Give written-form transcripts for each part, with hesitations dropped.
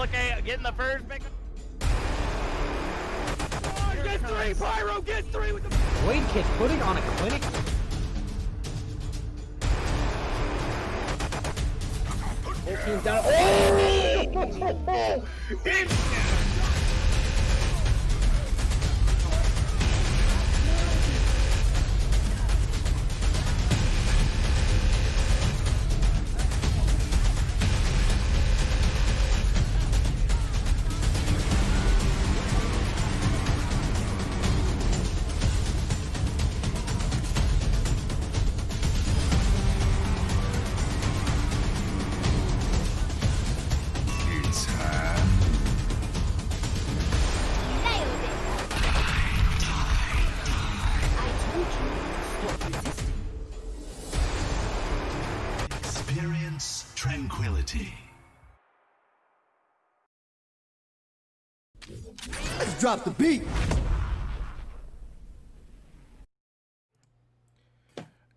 Okay, getting the first pick. Oh, get three, Pyro, get three with the Blade Kid putting on a clinic. Whole team's down. Oh! Experience tranquility. Let's drop the beat.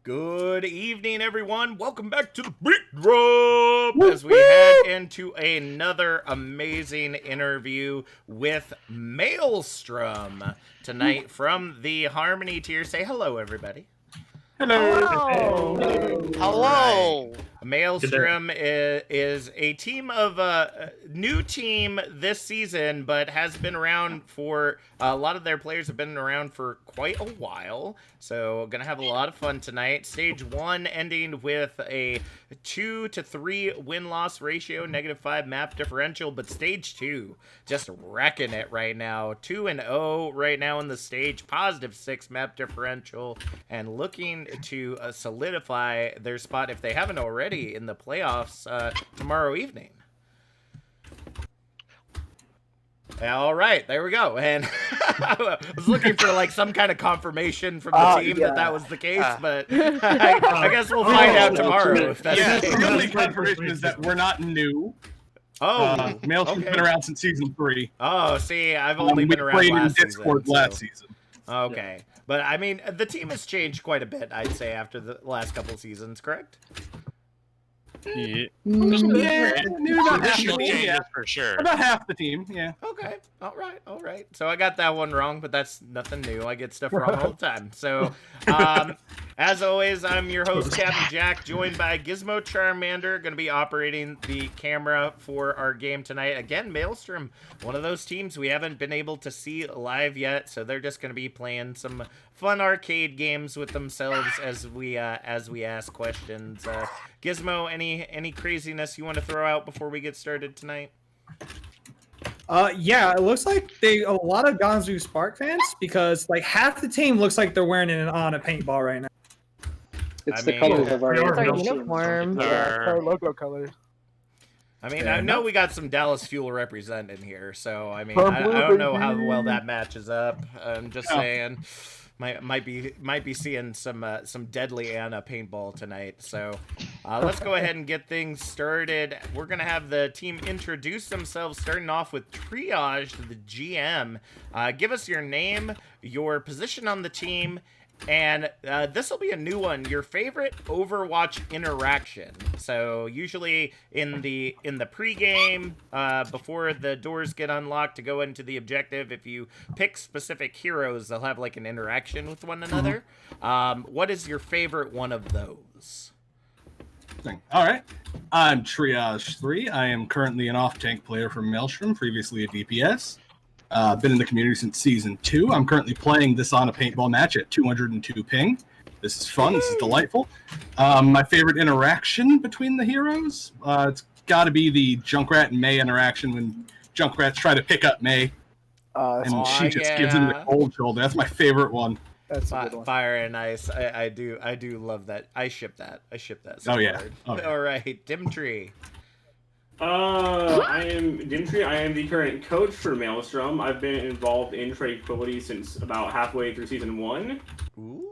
Good evening, everyone. Welcome back to the BeatDrop as we head into another amazing interview with Maelstrom tonight from the Harmony tier. Say hello, everybody. Hello. Hello. Maelstrom is a team of new team this season, but has been around for a lot of their players have been around for quite a while. So gonna have a lot of fun tonight. Stage 1 ending with a 2 to 3 win-loss ratio, -5 map differential, but stage 2 just wrecking it right now. 2-0 right now in the stage, +6 map differential, and looking to solidify their spot if they haven't already in the playoffs tomorrow evening. All right, there we go. And I was looking for like some kind of confirmation from the team that was the case, but I guess we'll find out tomorrow if that's the case. The only confirmation is that we're not new. Oh, Maelstrom's been around since season 3. Oh, see, I've only been around last Discord last season. Okay, but I mean, the team has changed quite a bit, I'd say, after the last couple seasons, correct? Yeah, about half the team, for sure. About half the team, yeah. Okay, all right. So I got that one wrong, but that's nothing new. I get stuff wrong all the time. So, as always, I'm your host, Captain Jack, joined by Gizmo Charmander, going to be operating the camera for our game tonight. Again, Maelstrom, one of those teams we haven't been able to see live yet, so they're just going to be playing some fun arcade games with themselves as we ask questions. Gizmo, any craziness you want to throw out before we get started tonight? Yeah, it looks like a lot of Gonzu Spark fans, because like half the team looks like they're wearing on a paintball right now. It's the colors of our uniform. Our logo colors. I mean, I know we got some Dallas Fuel representing here, so I mean, I don't know how well that matches up. I'm just saying. Might be seeing some deadly Anna paintball tonight. So let's go ahead and get things started. We're gonna have the team introduce themselves, starting off with Triage, the GM. Give us your name, your position on the team, and this will be a new one. Your favorite Overwatch interaction. So usually in the pregame, before the doors get unlocked to go into the objective, if you pick specific heroes, they'll have like an interaction with one another. What is your favorite one of those? All right. I'm Triage 3. I am currently an off-tank player from Maelstrom, previously a DPS. Been in the community since season 2. I'm currently playing this on a paintball match at 202 ping. This is fun. This is delightful. My favorite interaction between the heroes? It's got to be the Junkrat and May interaction when Junkrats try to pick up May. And she just gives him the cold shoulder. That's my favorite one. That's a good one. Fire and Ice. I do love that. I ship that. So Oh, yeah. hard. Oh, yeah. All right, Dimtree. I am Dimtree. I am the current coach for Maelstrom. I've been involved in Tranquility since about halfway through season 1. Ooh.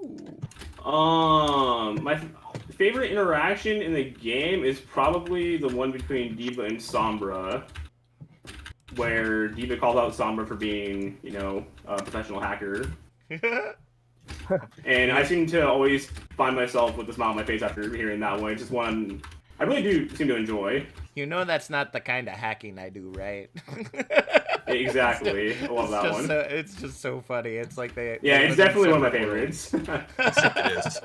My favorite interaction in the game is probably the one between Diva and Sombra, where Diva calls out Sombra for being, a professional hacker. And I seem to always find myself with a smile on my face after hearing that one. It's just one I really do seem to enjoy. You know that's not the kind of hacking I do, right? Exactly. I love that one. It's just so funny. It's like they. Yeah, they it's live in definitely one of my separate favorites. It is.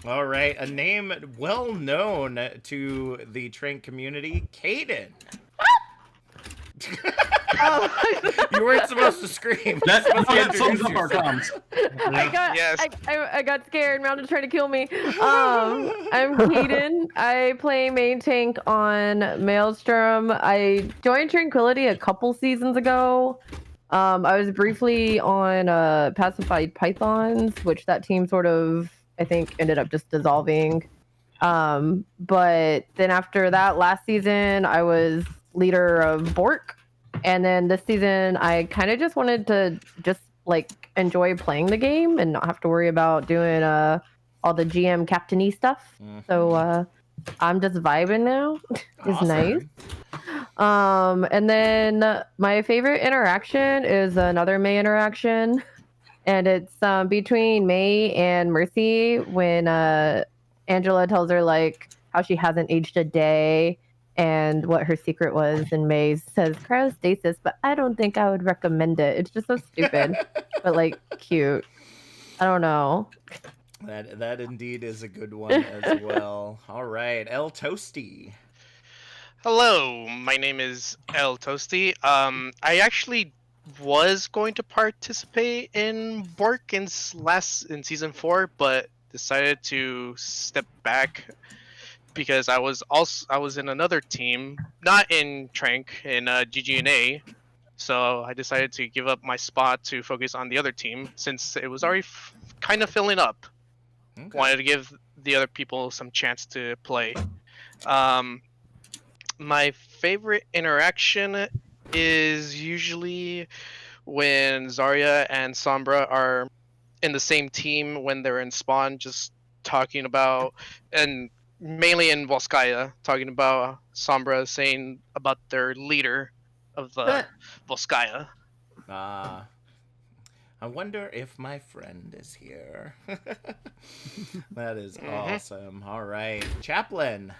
All right, a name well known to the Trank community, Caden. You weren't supposed to scream. That Supposed to sums up introduce our yourself. comms. Yes. I got scared. Mountain trying to kill me. I'm Keaton. I play main tank on Maelstrom. I joined Tranquility a couple seasons ago. I was briefly on Pacified Pythons, which that team sort of, I think, ended up just dissolving. But then after that, last season, I was leader of Bork. And then this season, I kind of just wanted to just like enjoy playing the game and not have to worry about doing all the GM captainy stuff. So I'm just vibing now. It's nice. And then my favorite interaction is another May interaction, and it's between May and Mercy when Angela tells her like how she hasn't aged a day and what her secret was, and May says cryostasis, but I don't think I would recommend it. It's just so stupid, but like cute. I don't know. That indeed is a good one as well. All right, El Toasty. Hello, my name is El Toasty. I actually was going to participate in Bork in season 4, but decided to step back because I was in another team, not in Trank, in GGNA. So I decided to give up my spot to focus on the other team since it was already kind of filling up. Okay. Wanted to give the other people some chance to play. My favorite interaction is usually when Zarya and Sombra are in the same team when they're in spawn, just talking about, and mainly in Volskaya, talking about Sombra saying about their leader of the Volskaya. I wonder if my friend is here. That is awesome. All right, Chaplain.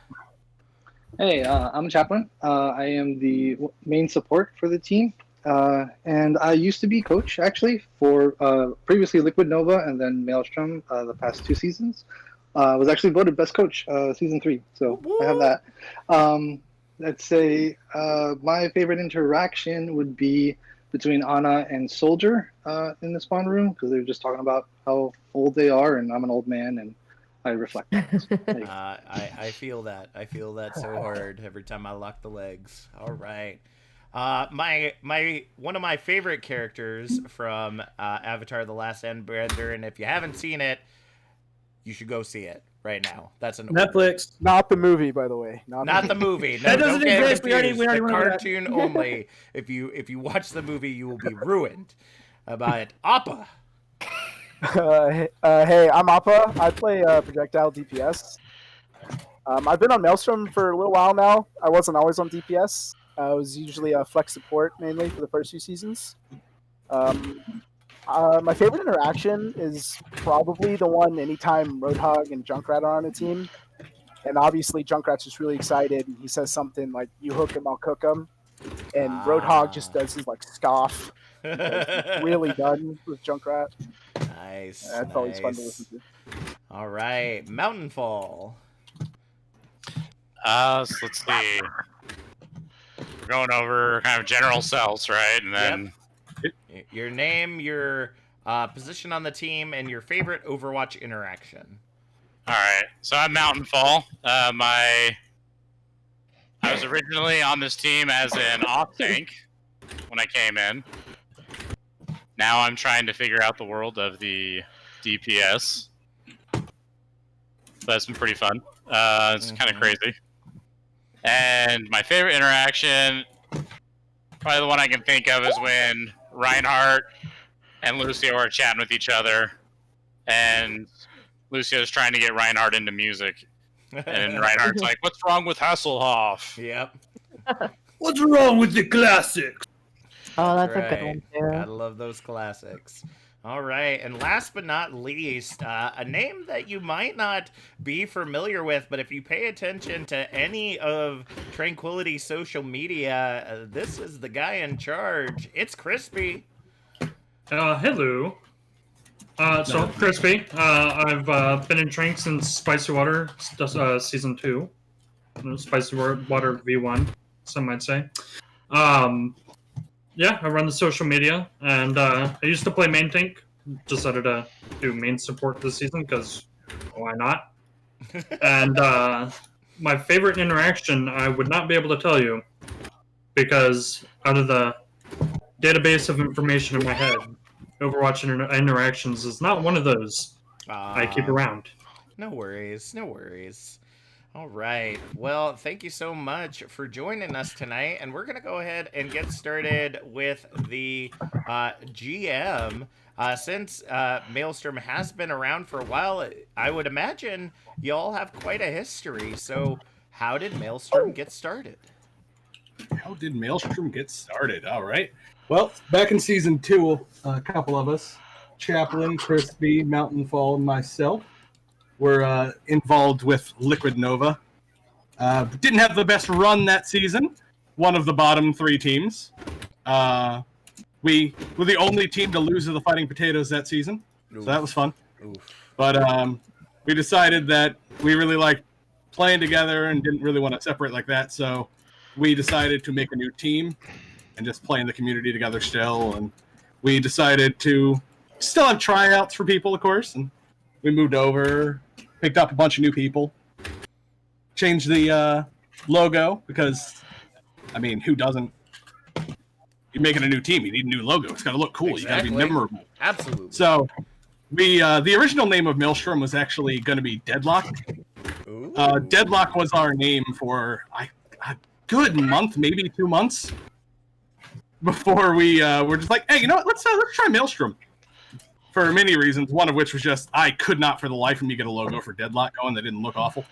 Hey, I'm Chaplain. I am the main support for the team. And I used to be coach, actually, for previously Liquid Nova and then Maelstrom the past 2 seasons. Was actually voted best coach season 3, so I have that. Let's say my favorite interaction would be between Ana and Soldier in the spawn room, because they were just talking about how old they are, and I'm an old man, and I reflect that. I feel that. I feel that so hard every time I lock the legs. All right. My one of my favorite characters from Avatar: The Last Airbender, and if you haven't seen it, you should go see it right now. That's an Netflix, not the movie, by the way. Not the movie. No, that doesn't exist. We already the cartoon only. If you watch the movie, you will be ruined. About Appa. Hey, I'm Appa. I play projectile DPS. I've been on Maelstrom for a little while now. I wasn't always on DPS. I was usually a flex support mainly for the first few seasons. My favorite interaction is probably the one anytime Roadhog and Junkrat are on a team. And obviously Junkrat's just really excited. And he says something like, "You hook him, I'll cook him." And Roadhog just does his like scoff. Really done with Junkrat. Nice. That's always fun to listen to. All right, Mountainfall. So let's see. We're going over kind of general cells, right? And then your name, your position on the team, and your favorite Overwatch interaction. All right. So I'm Mountainfall. I was originally on this team as an off tank when I came in. Now I'm trying to figure out the world of the DPS. So that's been pretty fun. It's kind of crazy. And my favorite interaction, probably the one I can think of, is when Reinhardt and Lucio are chatting with each other, and Lucio's trying to get Reinhardt into music. And Reinhardt's like, "What's wrong with Hasselhoff?" Yep. What's wrong with the classics? Oh, that's a good one too. Gotta love those classics. All right, and last but not least, a name that you might not be familiar with, but if you pay attention to any of Tranquility's social media, this is the guy in charge. It's Crispy. Hello. So Crispy. I've been in Trank since Spicy Water season 2, Spicy Water V1, some might say. Yeah, I run the social media, and I used to play main tank. Decided to do main support this season because why not? And my favorite interaction I would not be able to tell you because out of the database of information in my head, Overwatch interactions is not one of those I keep around. No worries, no worries. All right. Well, thank you so much for joining us tonight. And we're going to go ahead and get started with the GM. Since Maelstrom has been around for a while, I would imagine y'all have quite a history. So how did Maelstrom get started? How did Maelstrom get started? All right. Well, back in season 2, a couple of us, Chaplain, Crispy, Mountainfall, and myself, were involved with Liquid Nova. Didn't have the best run that season. One of the bottom 3 teams. We were the only team to lose to the Fighting Potatoes that season. Oof. So that was fun. Oof. But we decided that we really liked playing together and didn't really want to separate like that. So we decided to make a new team and just play in the community together still. And we decided to still have tryouts for people, of course. And we moved over, picked up a bunch of new people, changed the logo because, I mean, who doesn't? You're making a new team. You need a new logo. It's got to look cool. Exactly. You got to be memorable. Absolutely. So we the original name of Maelstrom was actually going to be Deadlock. Deadlock was our name for a good month, maybe 2 months, before we were just like, hey, you know what? Let's try Maelstrom. For many reasons, one of which was just I could not for the life of me get a logo for Deadlock going that didn't look awful.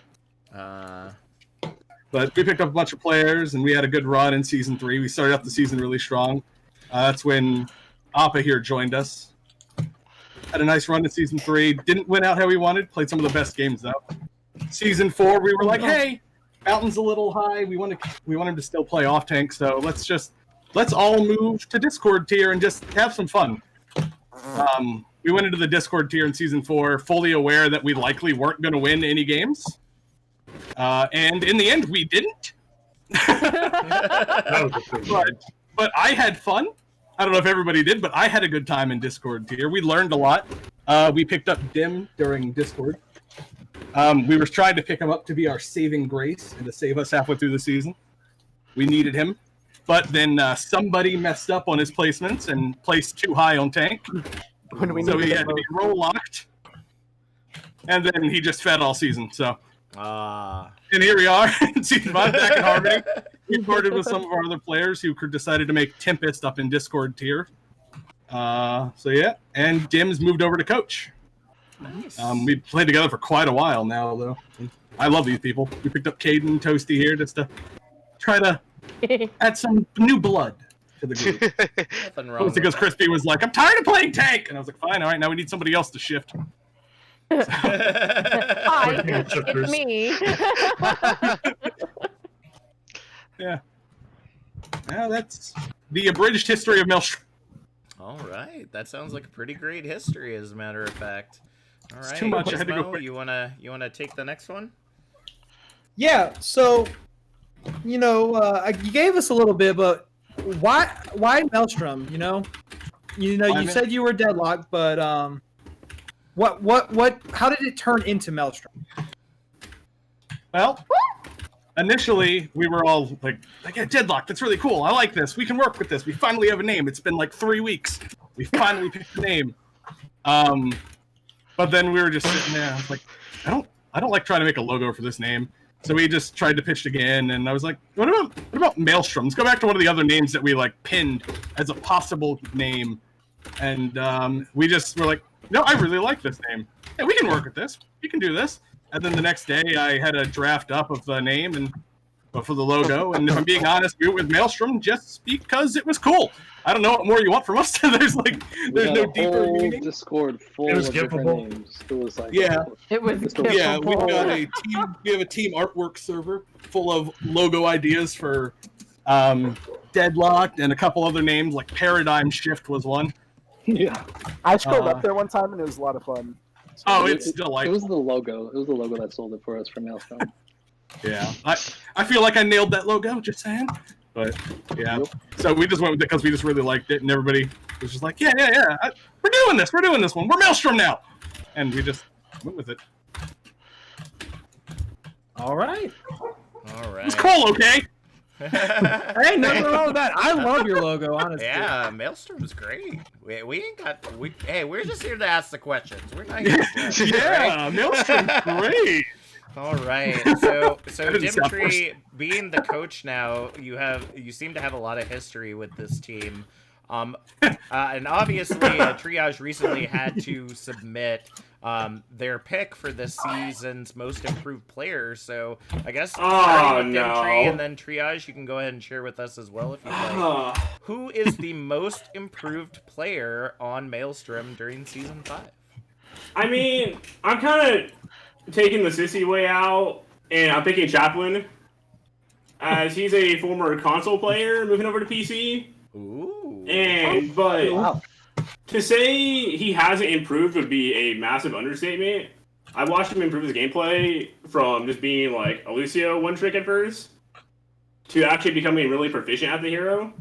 But we picked up a bunch of players, and we had a good run in Season 3. We started out the season really strong. That's when Appa here joined us. Had a nice run in Season 3. Didn't win out how we wanted. Played some of the best games, though. Season 4, we were like, hey, Mountain's a little high. We want him to still play off-tank, so let's all move to Discord tier and just have some fun. We went into the Discord tier in Season 4 fully aware that we likely weren't going to win any games. And in the end, we didn't. But I had fun. I don't know if everybody did, but I had a good time in Discord tier. We learned a lot. We picked up Dim during Discord. We were trying to pick him up to be our saving grace and to save us halfway through the season. We needed him. But then somebody messed up on his placements and placed too high on tank. So he had to be roll locked. And then he just fed all season. So, and here we are in season 5 back in Harmony. We recorded with some of our other players who decided to make Tempest up in Discord tier. So yeah, and Dim's moved over to coach. Nice. We played together for quite a while now, though. I love these people. We picked up Caden, Toasty here just to try to add some new blood to the group. Nothing wrong. Mostly because Crispy was like, "I'm tired of playing tank," and I was like, "Fine, all right. Now we need somebody else to shift." Hi, it's me. Yeah. Now that's the abridged history of Maelstrom. All right, that sounds like a pretty great history, as a matter of fact. All right, it's too much. I had to go quick. You wanna take the next one? Yeah. So, you gave us a little bit, but why Maelstrom? You said you were Deadlock, but what? How did it turn into Maelstrom? Well, initially we were all like, yeah, Deadlock. That's really cool. I like this. We can work with this. We finally have a name. It's been like 3 weeks. We finally picked a name. But then we were just sitting there. I was like, I don't like trying to make a logo for this name. So we just tried to pitch it again, and I was like, what about Maelstrom? Let's go back to one of the other names that we pinned as a possible name. And we just were like, no, I really like this name. Yeah, we can work with this. We can do this. And then the next day I had a draft up of the name, and but for the logo. And if I'm being honest, we went with Maelstrom just because it was cool. I don't know what more you want from us. there's no deeper meaning. Discord full It was of different skippable. names. It was like It was Yeah, we've skippable. got a team. We have a team artwork server full of logo ideas for Deadlocked and a couple other names like Paradigm Shift was one. Yeah. I scrolled up there one time and it was a lot of fun. Oh, it's It delightful. was the logo. It was the logo that sold it for us from Maelstrom. Yeah, I feel like I nailed that logo. Just saying. But yeah, so we just went with it because we just really liked it, and everybody was just like, yeah, we're doing this one. We're Maelstrom now, and we just went with it. All right. All right. It's cool, okay? Hey, nothing wrong with that. I love your logo, honestly. Yeah, Maelstrom's great. We ain't got. Hey, we're just here to ask the questions. We're not here to judge, Yeah, right? Maelstrom's great. All right. So didn't sound Dimitri, being the coach now, you seem to have a lot of history with this team. And obviously, Triage recently had to submit their pick for this season's most improved player. So I guess starting with Dimitri and then Triage, you can go ahead and share with us as well if you'd like. Who is the most improved player on Maelstrom during season 5? I mean, I'm kind of taking the sissy way out, and I'm picking Chaplin, as he's a former console player moving over to PC. Ooh. But to say he hasn't improved would be a massive understatement. I watched him improve his gameplay from just being like a Lucio one trick at first to actually becoming really proficient at the hero.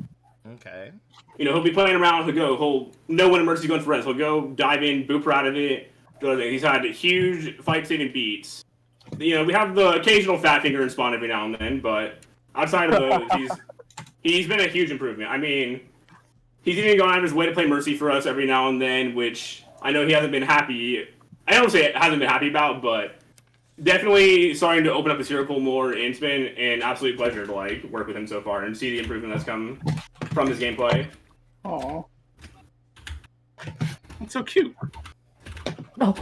Okay. You know, he'll be playing around, he'll know when emergency going for res. He'll go dive in, boop right out of it. He's had huge fight-saving beats. You know, we have the occasional fat finger in spawn every now and then, but outside of those, he's been a huge improvement. I mean, he's even gone out of his way to play Mercy for us every now and then, which I know he hasn't been happy. I don't say it hasn't been happy about, but definitely starting to open up his hero pool more, and it's been an absolute pleasure to work with him so far and see the improvement that's come from his gameplay. Aw. That's so cute. Oh.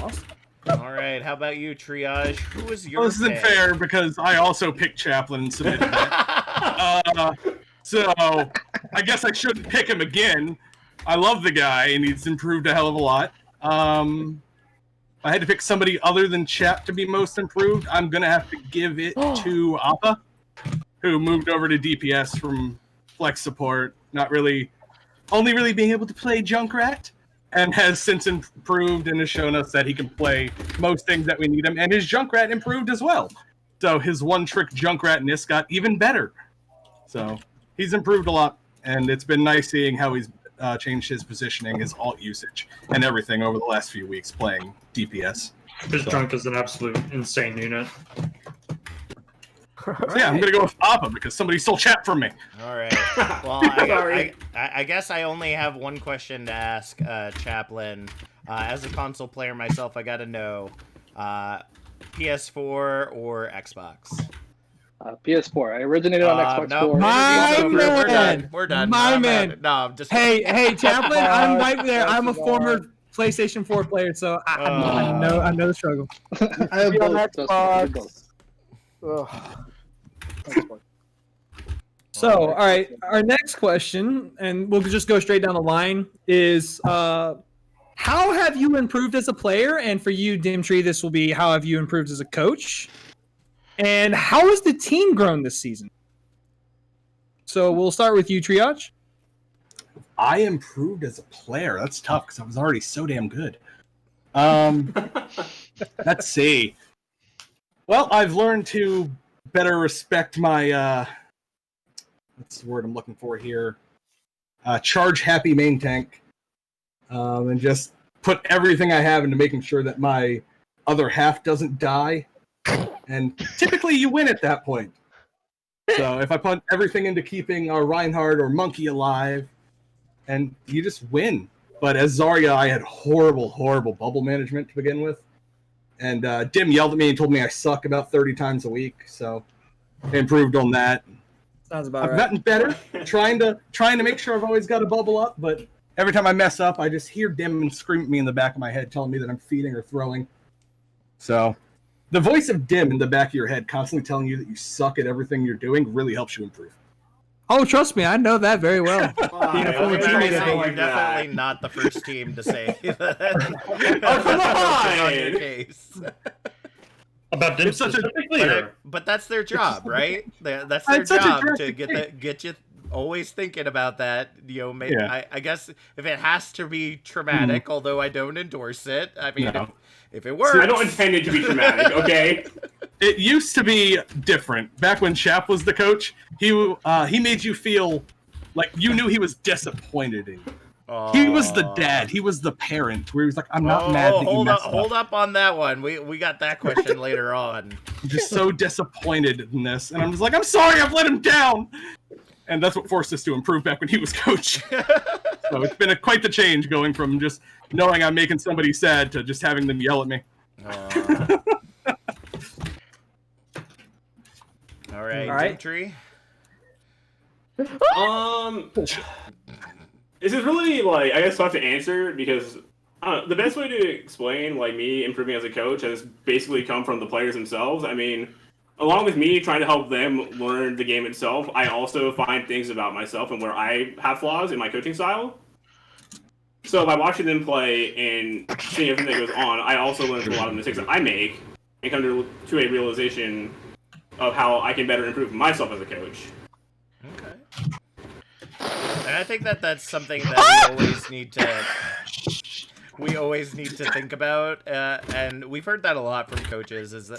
All right. How about you, Triage? Who is your Well, this isn't pick? fair because I also picked Chaplin and submitted that. So I guess I shouldn't pick him again. I love the guy, and he's improved a hell of a lot. I had to pick somebody other than Chap to be most improved. I'm going to have to give it to Appa, who moved over to DPS from Flex support, only really being able to play Junkrat, and has since improved and has shown us that he can play most things that we need him, and his Junkrat improved as well. So his one-trick Junkratness got even better. So he's improved a lot, and it's been nice seeing how he's changed his positioning, his alt usage, and everything over the last few weeks playing DPS. His Junk is an absolute insane unit. So yeah, I'm going to go with Appa because somebody stole Chat from me. All right. Well, I guess I only have one question to ask Chaplin. As a console player myself, I got to know PS4 or Xbox? PS4. I originated on Xbox no, 4. we're done. We're done. My man. No, I'm just. Hey, Chaplin, I'm right there. I'm a former PlayStation 4 player, so I know the struggle. I have Be on both. Trust me, I have Xbox. both. Ugh. So, all right, our next question, and we'll just go straight down the line, is how have you improved as a player? And for you, Dimitri, this will be how have you improved as a coach? And how has the team grown this season? So we'll start with you, Triage. I improved as a player. That's tough because I was already so damn good. Let's see. Well, I've learned to better respect my what's the word I'm looking for here? Charge happy main tank. And just put everything I have into making sure that my other half doesn't die. And typically you win at that point. So if I put everything into keeping our Reinhardt or Monkey alive, and you just win. But as Zarya, I had horrible bubble management to begin with. And Dim yelled at me and told me I suck about 30 times a week. So I improved on that. Sounds about I've right. gotten better, trying to make sure I've always got a bubble up, but every time I mess up, I just hear Dim and scream at me in the back of my head telling me that I'm feeding or throwing. So the voice of Dim in the back of your head constantly telling you that you suck at everything you're doing really helps you improve. Oh, trust me, I know that very well. Being a former teammate of You're definitely not the first team to say that. Oh, come on! Your case. About Dim specifically, but that's their job, right? That's their job to get you always thinking about that. You know, maybe, I guess if it has to be traumatic, although I don't endorse it. I mean, if it works, I don't intend it to be traumatic. Okay. It used to be different. Back when Shap was the coach, he made you feel like you knew he was disappointed in you. He was the dad. He was the parent. Where he was like, "I'm not mad that you messed up." Hold up on that one. We got that question later on. I'm just so disappointed in this, and I'm just like, "I'm sorry, I've let him down." And that's what forced us to improve back when he was coach. So it's been quite the change going from just knowing I'm making somebody sad to just having them yell at me. All right. Tree. This is really like I guess tough to answer because the best way to explain like me improving as a coach has basically come from the players themselves. I mean, along with me trying to help them learn the game itself, I also find things about myself and where I have flaws in my coaching style. So by watching them play and seeing everything that goes on, I also learn from a lot of the mistakes that I make and come to a realization of how I can better improve myself as a coach. Okay. And I think that's something that we always need to think about, and we've heard that a lot from coaches.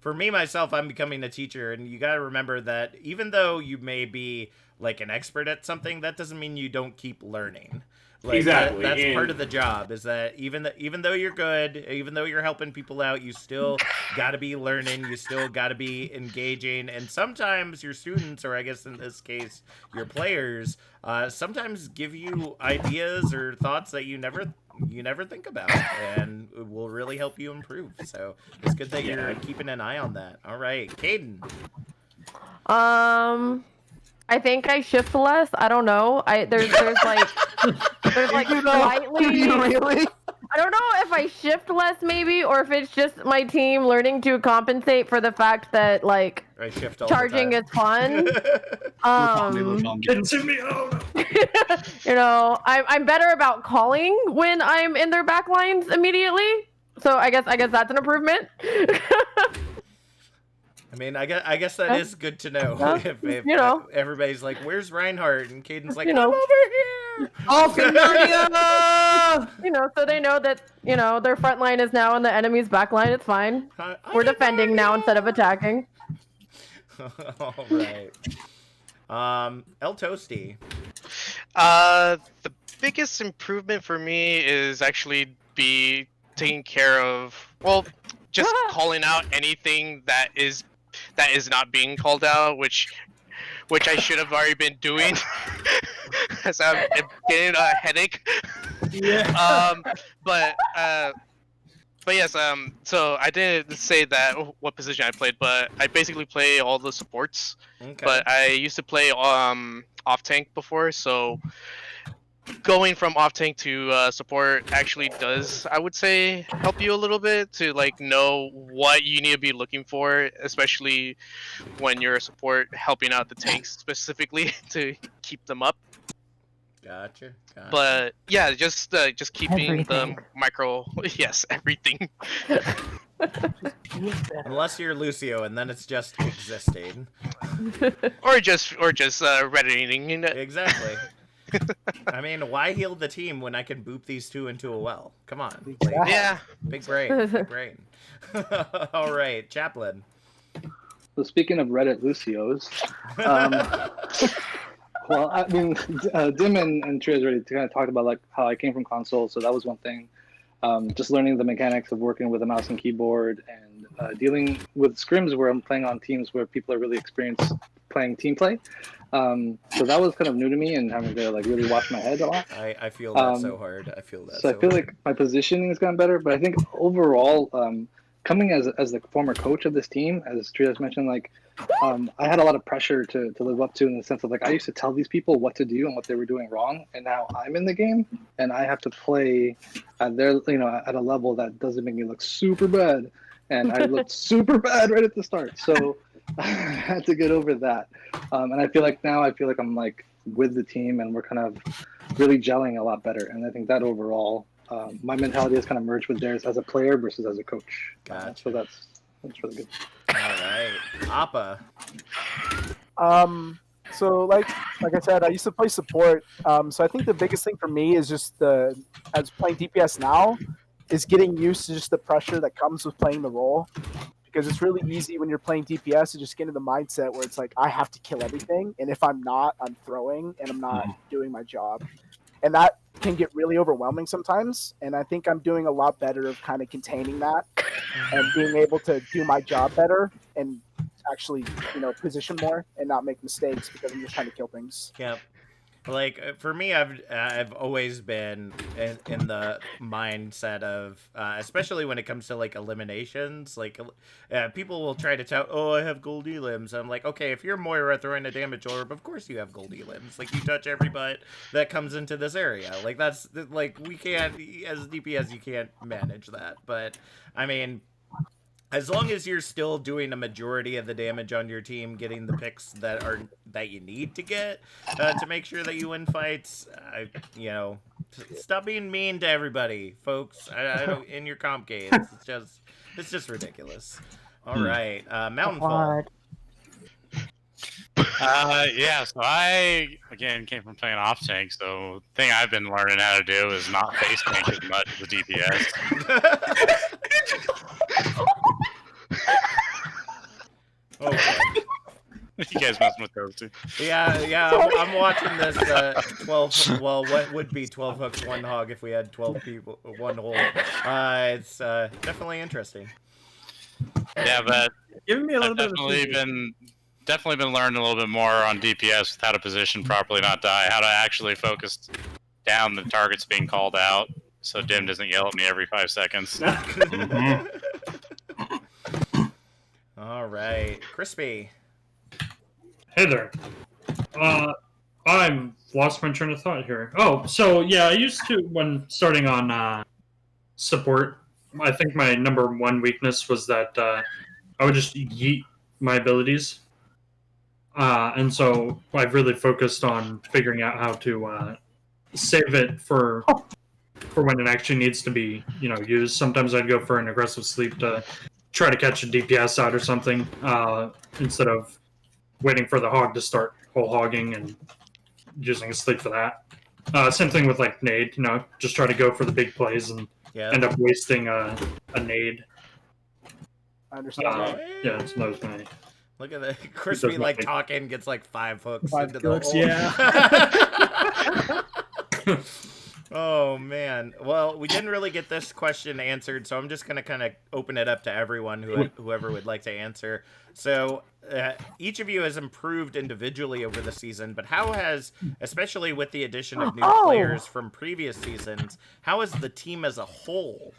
For me myself, I'm becoming a teacher, and you got to remember that even though you may be like an expert at something, that doesn't mean you don't keep learning. Like, exactly. That's part of the job, is that even though you're good, even though you're helping people out, you still got to be learning. You still got to be engaging. And sometimes your students, or I guess in this case, your players, sometimes give you ideas or thoughts that you never think about, and it will really help you improve. So it's good that you're keeping an eye on that. All right, Caden. I think I shift less. I don't know. There's like slightly. Do you really? I don't know if I shift less maybe, or if it's just my team learning to compensate for the fact that like I shift all charging the time. is fun. didn't see me. Oh no. You know, I'm better about calling when I'm in their back lines immediately. So I guess that's an improvement. I mean, I guess that is good to know. If you know, everybody's like, "Where's Reinhardt?" and Caden's like, "I'm over here." Oh, you know, so they know that their front line is now in the enemy's back line. It's fine. We're defending now instead of attacking. All right. El Toasty. The biggest improvement for me is actually taking care of, well, just calling out anything that is not being called out, which I should have already been doing, as I'm getting a headache. Yeah. But yes, so I didn't say that what position I played, but I basically play all the supports. Okay. But I used to play off tank before, so going from off tank to support actually does, I would say, help you a little bit to like know what you need to be looking for, especially when you're a support helping out the tanks specifically to keep them up. Gotcha. But yeah, just keeping the micro, yes, everything. Unless you're Lucio, and then it's just existing. or just redditing. Exactly. I mean, why heal the team when I can boop these two into a well? Come on. Like, yeah. Big brain. All right, Chaplain. So speaking of Reddit Lucios, well, I mean, Dim and Tria's already kind of talked about like how I came from console, so that was one thing. Just learning the mechanics of working with a mouse and keyboard and dealing with scrims where I'm playing on teams where people are really experienced playing team play. So that was kind of new to me and having to like really watch my head a lot. I feel that so hard. I feel that. So I feel like my positioning has gotten better, but I think overall, coming as the former coach of this team, as Tria's mentioned, like I had a lot of pressure to live up to in the sense of like I used to tell these people what to do and what they were doing wrong, and now I'm in the game and I have to play at their at a level that doesn't make me look super bad. and I looked super bad right at the start. So I had to get over that. And I feel like I'm like with the team, and we're kind of really gelling a lot better. And I think that overall, my mentality has kind of merged with theirs as a player versus as a coach. Gotcha. So that's really good. All right, Appa. So like I said, I used to play support. So I think the biggest thing for me is just as playing DPS now, is getting used to just the pressure that comes with playing the role. Because it's really easy when you're playing DPS to just get into the mindset where it's like, I have to kill everything, and if I'm not, I'm throwing, and I'm not doing my job. And that can get really overwhelming sometimes, and I think I'm doing a lot better of kind of containing that and being able to do my job better and actually, position more and not make mistakes because I'm just trying to kill things. Yep. Like for me, I've always been in the mindset of, especially when it comes to like eliminations, like people will try to tell, oh, I have gold limbs. I'm like, okay, if you're Moira throwing a damage orb, of course you have gold limbs. Like you touch every butt that comes into this area. Like that's like we can't, as DPS, you can't manage that. But I mean, as long as you're still doing a majority of the damage on your team, getting the picks that you need to get to make sure that you win fights, stop being mean to everybody, folks. I don't, in your comp games, it's just ridiculous. All right, Mountainfall. Yeah, so I, again, came from playing off tank, so the thing I've been learning how to do is not face tank as much as the DPS. Okay. You guys messing with those two? Yeah, I'm watching this 12, well, what would be 12 hooks, 1 hog if we had 12 people, 1 hole. It's definitely interesting. Yeah, but Giving me a little I've bit definitely been learning a little bit more on DPS with how to position properly, not die, how to actually focus down the targets being called out, so Dim doesn't yell at me every 5 seconds. All right, Crispy. Hey there. I'm lost my train of thought here. Oh, so yeah, I used to, when starting on support, I think my number 1 weakness was that I would just yeet my abilities. And so I've really focused on figuring out how to save it for when it actually needs to be, used. Sometimes I'd go for an aggressive sleep to try to catch a DPS out or something, instead of waiting for the hog to start whole hogging and using a sleep for that. Same thing with like nade, just try to go for the big plays and end up wasting a nade. I understand. Yeah, it's no funny. Look at that. Crispy like talking gets like 5 hooks 5 into hooks, the hole. yeah. Oh man. Well, we didn't really get this question answered, so I'm just gonna kind of open it up to everyone whoever would like to answer. So each of you has improved individually over the season, but how has, especially with the addition of new players from previous seasons, how has the team as a whole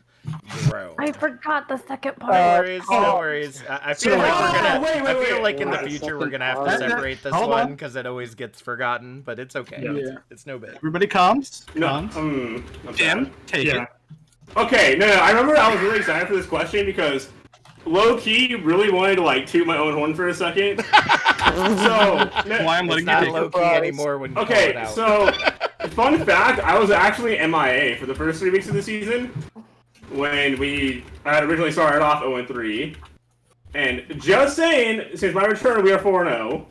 grown? I forgot the second part. No worries. I feel like we're gonna. I feel like in the future we're gonna have to separate this one because it always gets forgotten. But it's okay. Yeah. It's no big. Everybody calms. Jim, take it. Okay, no, I remember I was really excited for this question because low-key really wanted to like toot my own horn for a second. Why I'm letting you take low-key anymore when you call it out. So fun fact, I was actually MIA for the first 3 weeks of the season when I had originally started off 0-3. And just saying, since my return, we are 4-0.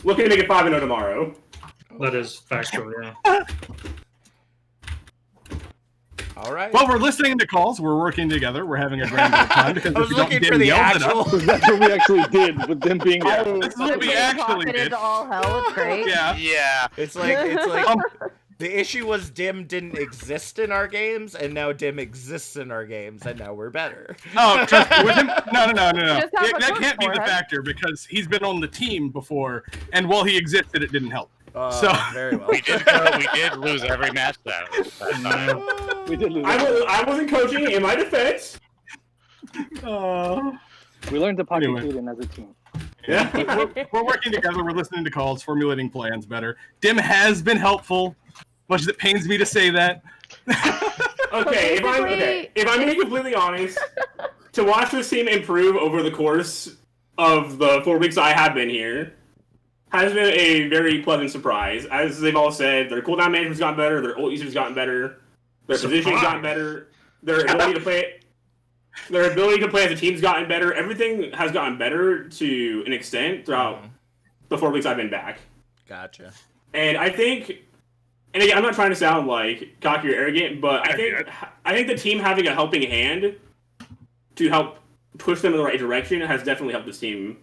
Looking to make it 5-0 tomorrow. That is factual, yeah. All right. Well, we're listening to calls. We're working together. We're having a grand old time because I was looking for the actual. That's what we actually did with them being there. This is what we actually did. Into all hell. It's great. Yeah. It's like the issue was Dim didn't exist in our games, and now Dim exists in our games, and now we're better. Oh, trust me. With him, no. That can't be the forehead. factor because he's been on the team before, and while he existed, it didn't help. Very well. We did lose every match that time. We did lose. I wasn't coaching in my defense. We learned to pocket food in as a team. Yeah, we're working together. We're listening to calls, formulating plans better. Dim has been helpful, much as it pains me to say that. If I'm being completely honest, to watch this team improve over the course of the 4 weeks I have been here has been a very pleasant surprise. As they've all said, their cooldown management's gotten better, their ult usage's gotten better, their positioning's gotten better, their ability to play as a team's gotten better. Everything has gotten better to an extent throughout the 4 weeks I've been back. Gotcha. And I think, and again, I'm not trying to sound like cocky or arrogant, but I think the team having a helping hand to help push them in the right direction has definitely helped this team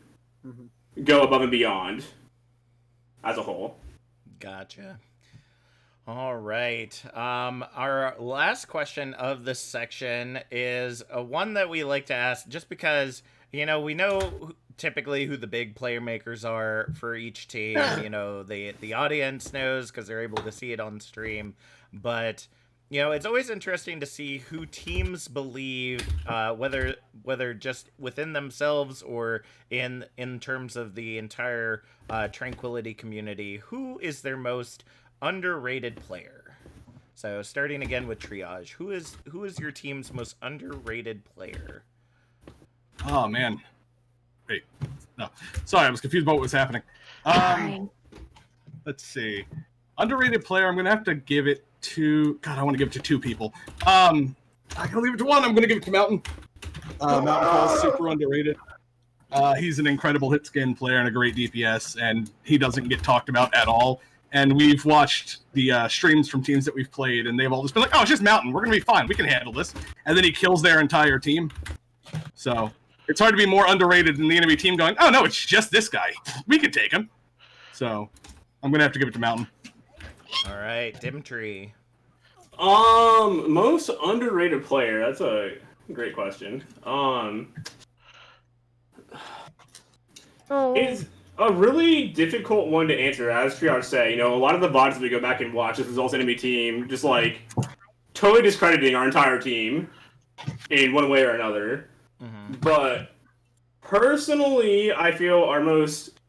go above and beyond as a whole. Gotcha. All right. Our last question of this section is one that we like to ask just because, we know typically who the big player makers are for each team. The audience knows because they're able to see it on stream. But, it's always interesting to see who teams believe, whether just within themselves or in terms of the entire Tranquility community, who is their most underrated player. So starting again with Triage, who is your team's most underrated player? Oh man, wait, no, sorry, I was confused about what was happening. Let's see, underrated player. I'm gonna have to give it to. God, I want to give it to 2 people. I can leave it to one. I'm gonna give it to Mountain. Mountain Fall's super underrated. He's an incredible hit skin player and a great DPS, and he doesn't get talked about at all. And we've watched the streams from teams that we've played, and they've all just been like, oh, it's just Mountain. We're going to be fine. We can handle this. And then he kills their entire team. So it's hard to be more underrated than the enemy team going, oh, no, it's just this guy. We can take him. So I'm going to have to give it to Mountain. All right, Dimtree. Most underrated player. That's a great question. It's a really difficult one to answer, as Triage said. A lot of the VODs we go back and watch this results enemy team just totally discrediting our entire team in one way or another. But personally, I feel our most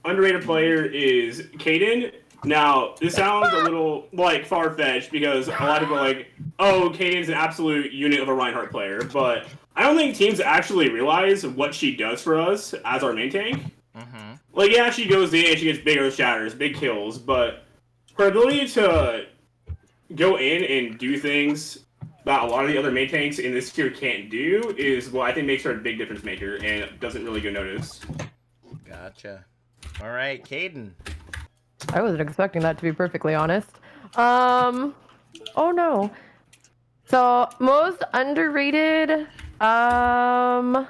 underrated player is Caden. Now, this sounds a little far-fetched because a lot of people are like, oh, Caden's an absolute unit of a Reinhardt player, but I don't think teams actually realize what she does for us as our main tank. Yeah, she goes in and she gets big earth shatters, big kills, but her ability to go in and do things that a lot of the other main tanks in this tier can't do is what I think makes her a big difference maker and doesn't really go noticed. Gotcha. All right, Caden. I wasn't expecting that, to be perfectly honest. Oh no. So most underrated, I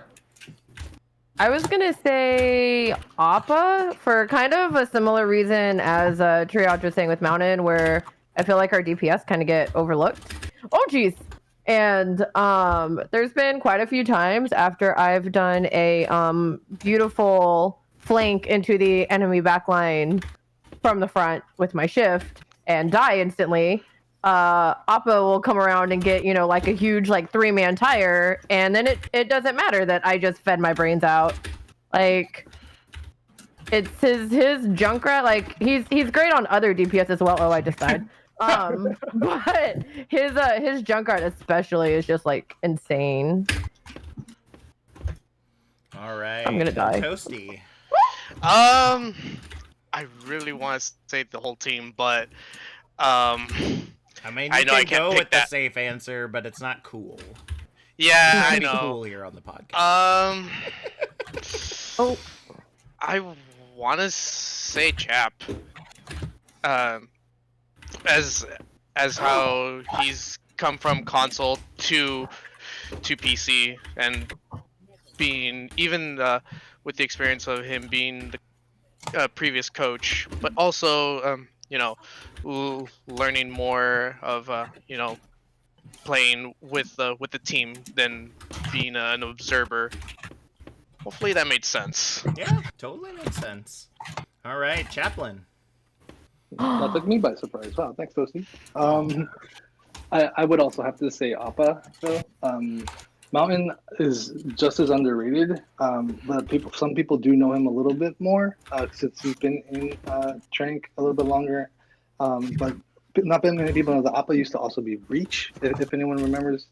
was gonna say Appa for kind of a similar reason as Triage was saying with Mountain, where I feel like our DPS kind of get overlooked. Oh geez. And there's been quite a few times after I've done a beautiful flank into the enemy backline from the front with my shift and die instantly. Appa will come around and get, a huge 3-man tire, and then it doesn't matter that I just fed my brains out. It's his Junkrat, he's great on other DPS as well. Oh, I just died. But his Junkrat especially is just insane. All right. I'm gonna die. Toasty. I really want to say the whole team, but I mean, you can go with the safe answer, but it's not cool. Yeah, I know. know. Cool here on the podcast. I want to say Chap. As how he's come from console to PC and being even with the experience of him being the previous coach, but also learning more of playing with the team than being an observer. Hopefully that made sense. Yeah, totally makes sense. All right, Chaplain. That took me by surprise. Wow, thanks, Toasty. I would also have to say Appa, though. Mountain is just as underrated, but some people do know him a little bit more since he's been in Trank a little bit longer. But not many people know that Appa used to also be Reach, if anyone remembers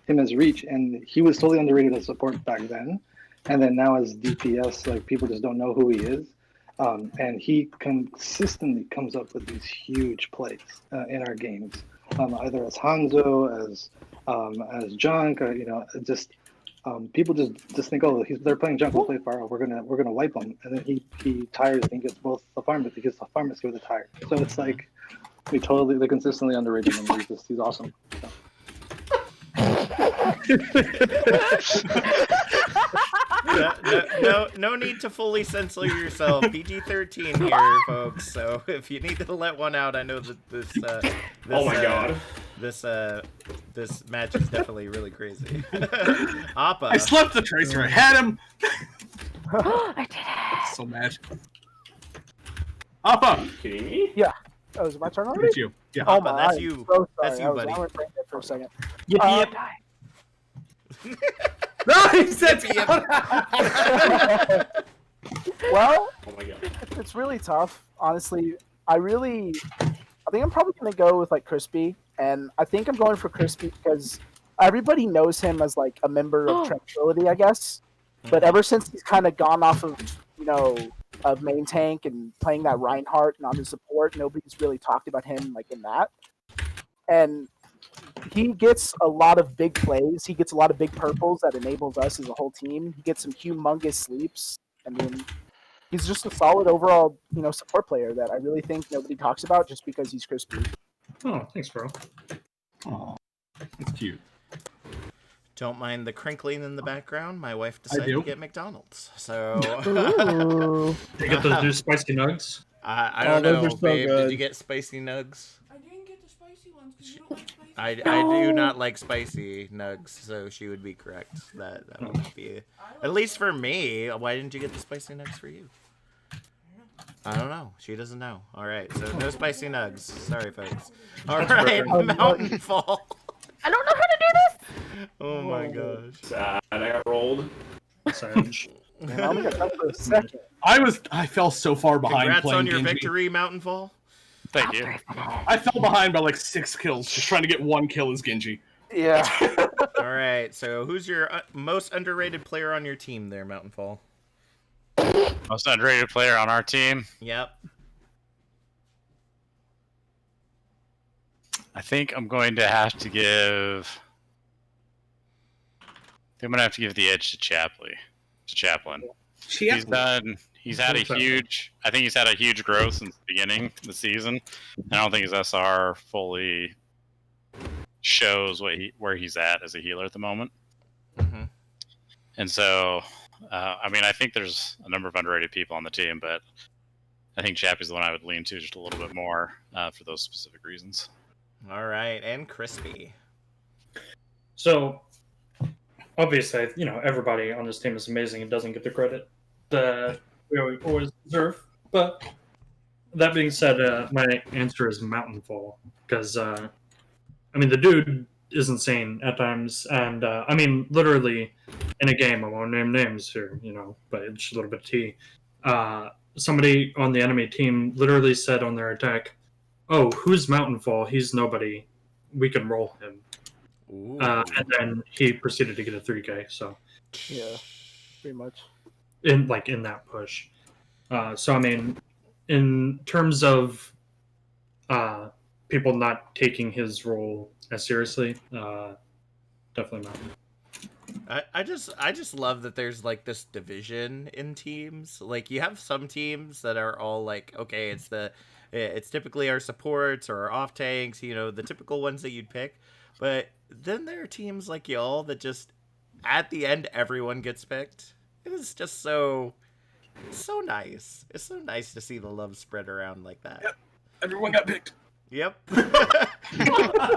him as Reach, and he was totally underrated as support back then. And then now as DPS, like people just don't know who he is. And he consistently comes up with these huge plays in our games, either as Hanzo, as Junk, or, just people just think, oh, they're playing Junk, we'll play Pharah, we're gonna wipe him, and then he tires and he gets both the farm, but he gets the farm with a tire. So it's like they consistently underrated him. He's awesome. So. No need to fully censor yourself. PG-13 here, folks. So if you need to let one out, I know that this oh my god, this match is definitely really crazy. Appa. I slept the tracer. I had him. I did it. So mad. Appa. Are you kidding me? Yeah. Oh, is it my turn already? It's you. Yeah. Oh, my, that's you. So that's you, buddy. I went brain dead for a second. Yep. No, he said Well, Oh my god. it's really tough. Honestly, I think I'm probably going to go with like Crispy. And I think I'm going for Crispy because everybody knows him as like a member of Tranquility, I guess. But ever since he's kind of gone off of, of main tank and playing that Reinhardt and on his support, nobody's really talked about him like in that. And he gets a lot of big plays. He gets a lot of big purples that enables us as a whole team. He gets some humongous sleeps. I mean, he's just a solid overall, support player that I really think nobody talks about just because he's Crispy. Oh, thanks, bro. Oh, that's cute. Don't mind the crinkling in the background. My wife decided to get McDonald's, so You get those new spicy nugs. I don't know, those are so babe. good. Did you get spicy nugs? I didn't get the spicy ones because you don't like spicy. I do not like spicy nugs, so she would be correct. That would not be at least for me. Why didn't you get the spicy nugs for you? I don't know. She doesn't know. All right, so no spicy nugs. Sorry, folks. All right, Mountain Fall. I don't know how to do this. Oh my gosh. Sad. I got rolled. Sage. Man, I only got that for a second. I fell so far behind Congrats playing on your Genji. victory, Mountain Fall. Thank you. I fell behind by like 6 kills, just trying to get 1 kill as Genji. Yeah. All right, so who's your most underrated player on your team there, Mountain Fall? Most underrated player on our team. Yep. I think I'm going to have to give. I'm gonna have to give the edge to Chaplin. He's done. He's had a huge. I think he's had a huge growth since the beginning of the season. I don't think his SR fully shows where he's at as a healer at the moment. Mm-hmm. And so, I mean, I think there's a number of underrated people on the team, but I think Chappie's the one I would lean to just a little bit more for those specific reasons. All right, and Crispy. So, obviously, everybody on this team is amazing and doesn't get the credit that we always deserve. But that being said, my answer is Mountain Fall because, the dude is insane at times, and literally in a game, I won't name names here, but it's a little bit of tea. Somebody on the enemy team literally said on their attack, "Oh, who's Mountain Fall? He's nobody. We can roll him." And then he proceeded to get a 3K. So Yeah, pretty much. in that push. In terms of people not taking his role as seriously, definitely not. I just love that there's like this division in teams. Like you have some teams that are all like, okay, it's typically our supports or our off tanks, the typical ones that you'd pick. But then there are teams like y'all that just at the end everyone gets picked. It was just so nice. It's so nice to see the love spread around like that. Yep. Everyone got picked. Yep.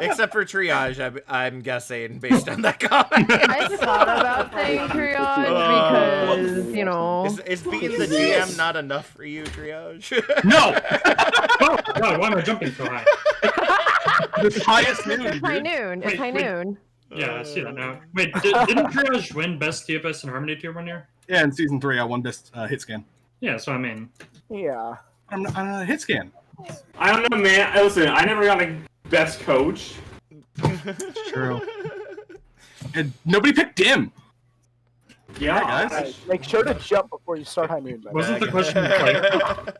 Except for Triage, I'm guessing, based on that comment. I thought about saying Triage because, Is being the GM not enough for you, Triage? No! Oh, God, why am I jumping so high? The highest noon, it's high noon. It's high noon. Yeah, I see that now. Wait, didn't Triage win Best TFS and Harmony tier 1 year? Yeah, in Season 3, I won Best Hit Scan. Yeah, so Yeah. I'm not a hit scan. I don't know, man. Listen, I never got like best coach. It's true. And nobody picked Dim. Yeah, guys. Guys, make sure to jump before you start High Noon. Wasn't the question player?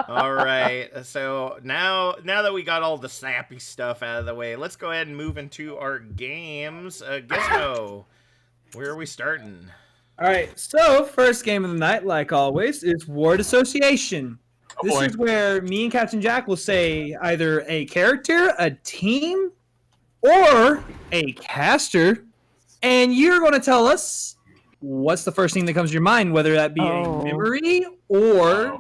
All right. So now that we got all the sappy stuff out of the way, let's go ahead and move into our games. Gizmo, where are we starting? All right, so first game of the night, like always, is Ward Association. This is where me and Captain Jack will say either a character, a team, or a caster, and you're going to tell us what's the first thing that comes to your mind, whether that be a memory or,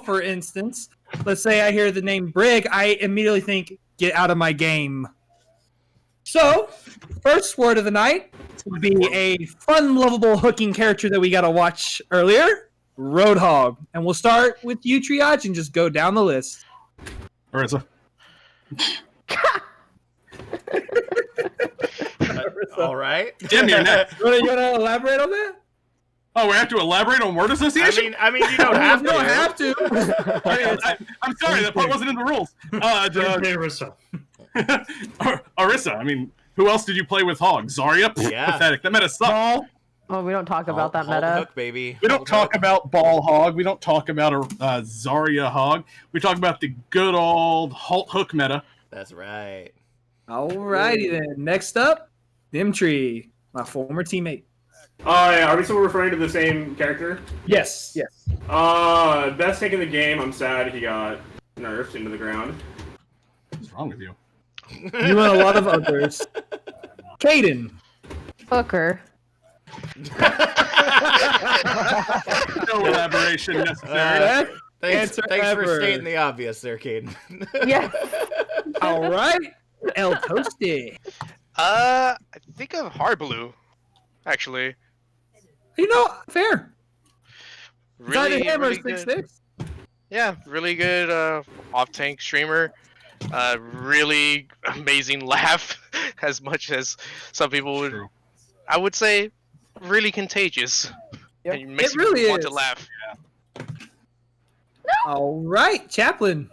for instance, let's say I hear the name Brig, I immediately think, get out of my game. So, first word of the night would be a fun, lovable, hooking character that we got to watch earlier, Roadhog. And we'll start with you, Triage, and just go down the list. Marissa. All right. Dim, you're next. You want to elaborate on that? Oh, we have to elaborate on word association? I mean, you don't have You don't have to. I'm sorry, that part wasn't in the rules. Arissa. Arissa, I mean, who else did you play with Hog? Zarya? Yeah. Pathetic. That meta sucked. Oh, we don't talk about that Hold meta. hook, baby. We don't Hold talk hook. about Ball Hog. We don't talk about a Zarya Hog. We talk about the good old Halt Hook meta. That's right. Alrighty then. Next up, Dimtree, my former teammate. Oh yeah, are we still referring to the same character? Yes. Yes. Best take in the game. I'm sad he got nerfed into the ground. What's wrong with you? You and a lot of others. Caden. Hooker. No elaboration necessary. Thanks for ever. stating the obvious there, Caden. Yes. All right. El Toasty. I think of Harblue, actually. Fair. It's either Really, him or really 6'6". good. Yeah, really good off-tank streamer. Really amazing laugh, as much as some people would. True. I would say, really contagious. Yep. And it makes It really you want to is. laugh. All right, Chaplain.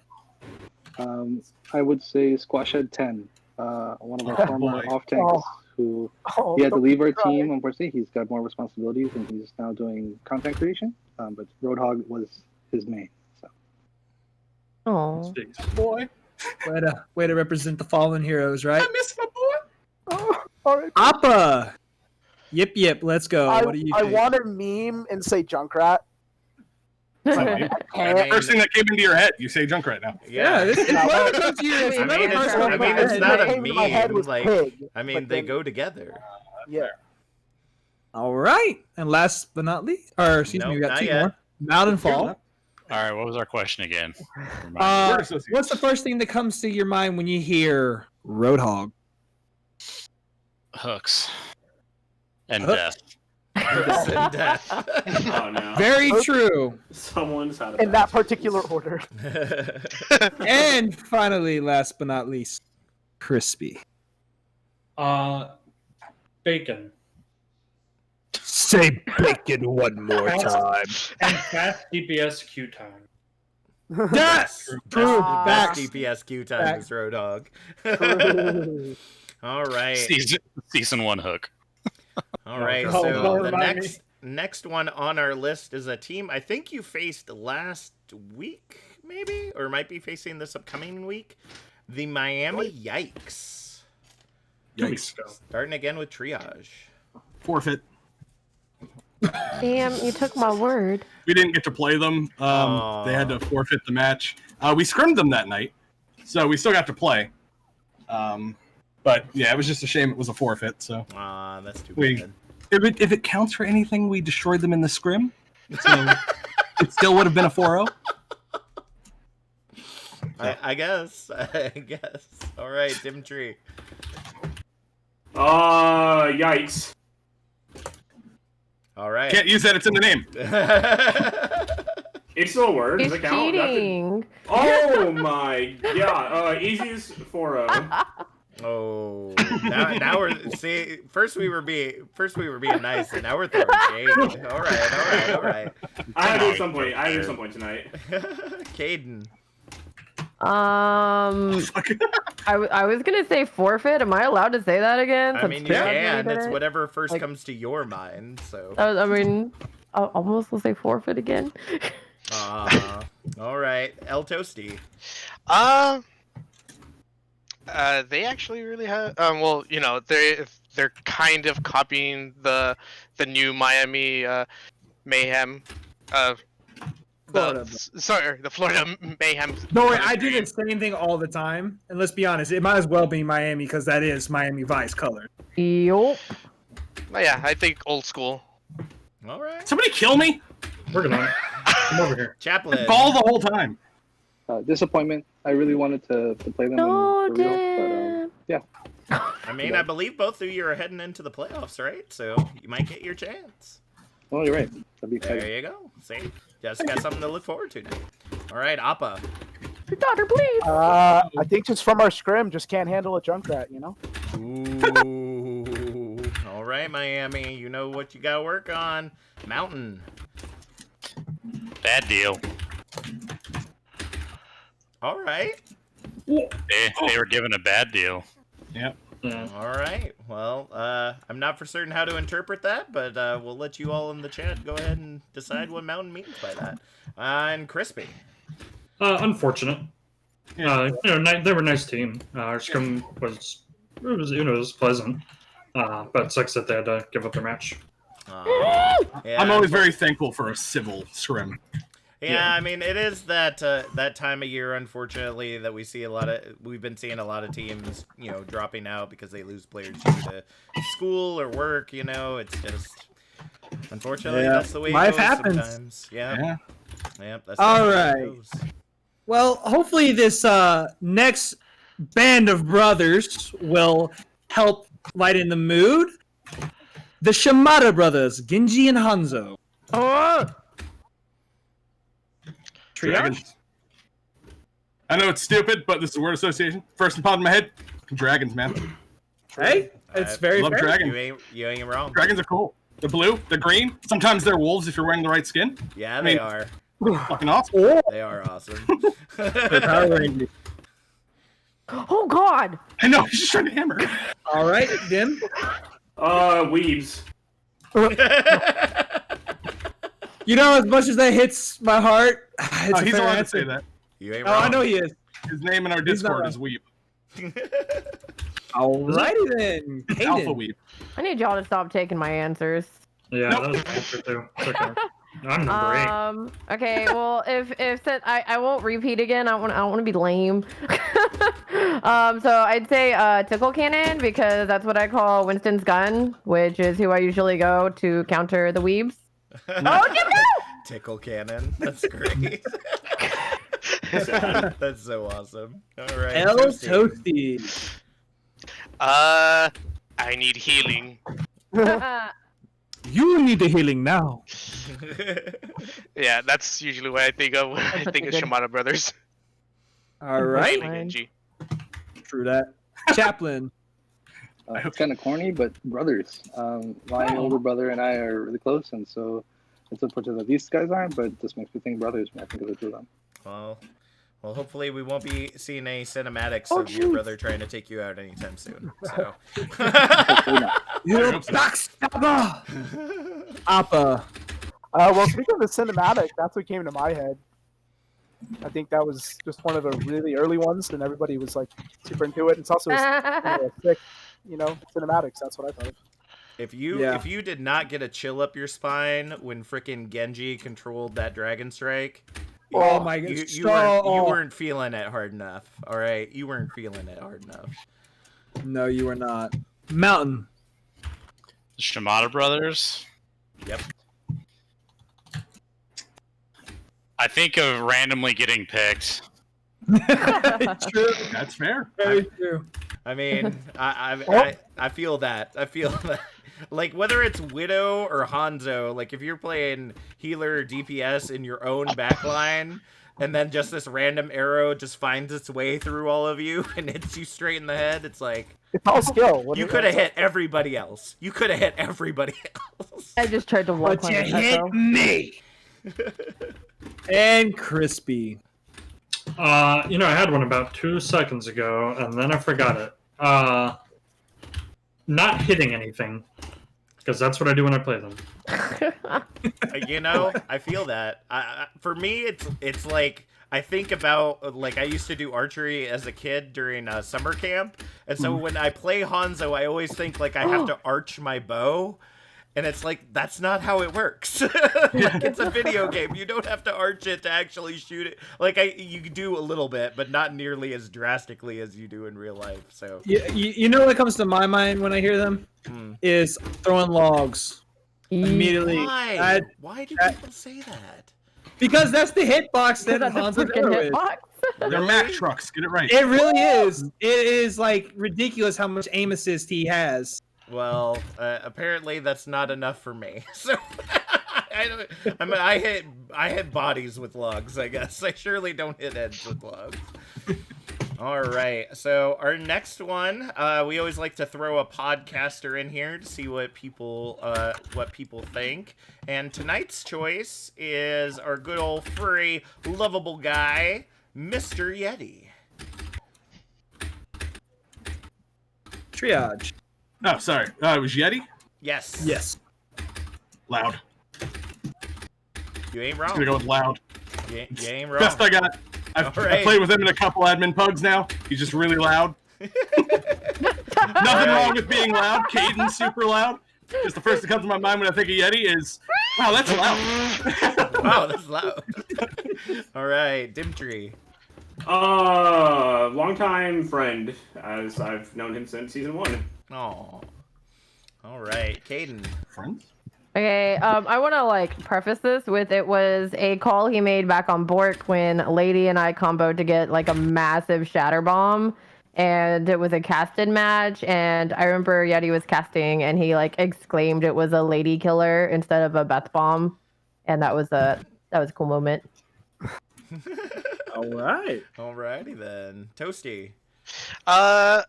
I would say Squashhead 10, one of our former boy. off tanks who he had to leave our team. Unfortunately, he's got more responsibilities and he's now doing content creation. But Roadhog was his main. So Oh. Boy. Way to represent the fallen heroes, right? I miss my boy. Oh, all right. Appa. Yip. Let's go. What do you I think? want to meme and say Junkrat. I mean, first thing that came into your head, you say Junkrat now. Yeah, this is what comes to you. It's I another mean, person I on mean, my it's head. not What a came to my head meme. was Like, pig, I mean, but they then- go together. Yeah. All right, and last but not least, or excuse me, we got not two yet. more. Mountain Fall. All right, what was our question again? Word association. What's the first thing that comes to your mind when you hear Roadhog? Hooks and Hook. death. And death. Oh no. Very true. Someone's had a In that particular order. And finally, last but not least, Crispy. Bacon. Say bacon one more time. And fast DPS queue time. Yes! True. Best Facts. DPS queue time is Roadhog. All right. Season 1 hook. All right. God. So Don't the remind next one on our list is a team I think you faced last week, maybe, or might be facing this upcoming week. The Miami Yikes. 2 weeks ago. Starting again with Triage. Forfeit. Damn, you took my word. We didn't get to play them. They had to forfeit the match. We scrimmed them that night, so we still got to play. But yeah, it was just a shame it was a forfeit. So That's too We- bad. if it counts for anything, we destroyed them in the scrim. So it still would have been a 4-0. I guess. All right, Dimtree. Yikes. All right. Can't use that. It's in the name. It's still a word. He's Does it count? cheating. Oh my god. Easiest 4-0. Oh, now we're first we were being nice, and now we're throwing shade. All right. I had to do it at some point. Tonight. Caden. I was gonna say forfeit. Am I allowed to say that again? I mean, you can. It's whatever first comes to your mind. So. I mean, I almost will say forfeit again. All right, El Toasty. They actually really have. Well, you know, they're kind of copying the new Miami Mayhem. The Florida Mayhem. Don't worry, I do the same thing all the time. And let's be honest, it might as well be Miami because that is Miami Vice color. Yup. Oh, yeah, I think old school. All right. Somebody kill me. Working on it. Come over here. Chaplain. Ball the whole time. Disappointment. I really wanted to play them for real, but yeah. I mean, I believe both of you are heading into the playoffs, right? So you might get your chance. Well, you're right. That'd be exciting. There you go. See? Just got something to look forward to now. All right, Appa. Your daughter, please. I think just from our scrim, just can't handle a Junkrat, you know? Ooh. All right, Miami. You know what you got to work on. Mountain. Bad deal. All right. They were given a bad deal. Yep. All right. Well, I'm not for certain how to interpret that, but we'll let you all in the chat go ahead and decide what Mountain means by that. And Crispy. Unfortunate. They were a nice team. Our scrum was pleasant, but sucks that they had to give up their match. Yeah, I'm always very thankful for a civil scrim. Yeah, I mean, it is that that time of year, unfortunately, that we've been seeing a lot of teams, dropping out because they lose players due to school or work. It's just, unfortunately, that's the way Life it goes happens. Sometimes. Yeah. That's all the way right. it goes. Well, hopefully this next band of brothers will help lighten the mood. The Shimada brothers, Genji and Hanzo. Dragons. I know it's stupid, but this is a word association. First and popped in my head, dragons, man. Hey, it's very love fair. dragons. You ain't wrong. Dragons are cool. They're blue, they're green. Sometimes they're wolves if you're wearing the right skin. Yeah, they are. Fucking awesome. They are awesome. Oh God! I know. He's just trying to hammer. All right, Dim. Weebs. As much as that hits my heart, it's He's a fair allowed to answer. say that. You ain't Oh, wrong. I know he is. His name in our He's not Discord wrong. is Weeb. Alrighty then. It's Alpha Weeb. I need y'all to stop taking my answers. Yeah, that was bullshit too. It's okay. I'm number 8. Okay, well, if since I won't repeat again, I don't want to be lame. So I'd say tickle cannon because that's what I call Winston's gun, which is who I usually go to counter the weebs. Oh, Tickle cannon. That's great. That's so awesome. All right. El Toasty. I need healing. You need the healing now. Yeah, that's usually what I think of when I think of Shimada Brothers. All right. Mainly Genji. True that. Chaplain. It's kind of corny, but brothers. My older brother and I are really close, and so it's unfortunate that these guys aren't, but it just makes me think brothers when I think of the two of them. Well, hopefully we won't be seeing any cinematics of your brother trying to take you out anytime soon. So. You backstabber! Appa. Well, speaking of the cinematic, that's what came to my head. I think that was just one of the really early ones, and everybody was like super into it. It's also a sick, cinematics. That's what I thought. If you did not get a chill up your spine when frickin' Genji controlled that Dragon Strike, Oh my god! you weren't feeling it hard enough. All right, you weren't feeling it hard enough. No, you were not. Mountain. The Shimada brothers. Yep. I think of randomly getting picked. True. That's fair. Very true. I mean, I feel that. I feel that. Like, whether it's Widow or Hanzo, like, if you're playing healer or DPS in your own backline, and then just this random arrow just finds its way through all of you and hits you straight in the head, it's like... It's all skill. You could have hit everybody else. You could have hit everybody else. I just tried to walk But you hit me! And Crispy. I had one about 2 seconds ago, and then I forgot it. Not hitting anything, because that's what I do when I play them. I feel that. For me, it's like I think about like I used to do archery as a kid during summer camp, and so when I play Hanzo, I always think like I have to arch my bow. And it's like, that's not how it works. Like, it's a video game. You don't have to arch it to actually shoot it. Like, you do a little bit, but not nearly as drastically as you do in real life. So you know what comes to my mind when I hear them? Is throwing logs. Immediately. Why? Why do people say that? Because that's the hitbox that That's a Hanzo freaking hitbox. They're Mac trucks. Get it right. It really is. It is like ridiculous how much aim assist he has. Well, apparently that's not enough for me. So I hit bodies with logs, I guess. I surely don't hit heads with logs. All right. So our next one, we always like to throw a podcaster in here to see what people think. And tonight's choice is our good old furry, lovable guy, Mr. Yeti. Triage. Oh, sorry. It was Yeti? Yes. Yes. Loud. You ain't I'm wrong. gonna go with loud. You ain't wrong. Best I got. I played with him in a couple admin pugs now. He's just really loud. Nothing wrong with being loud. Caden's super loud. Just the first that comes to my mind when I think of Yeti is, wow, that's loud. Wow, that's loud. All right, Dimtree. Longtime friend, as I've known him since season 1. Oh. All right, Caden. Friends? Okay, I want to preface this with it was a call he made back on Bork when Lady and I comboed to get a massive shatter bomb, and it was a casted match. And I remember Yeti was casting, and he exclaimed it was a lady killer instead of a Beth bomb, and that was a cool moment. All right. Alrighty then, Toasty. I'm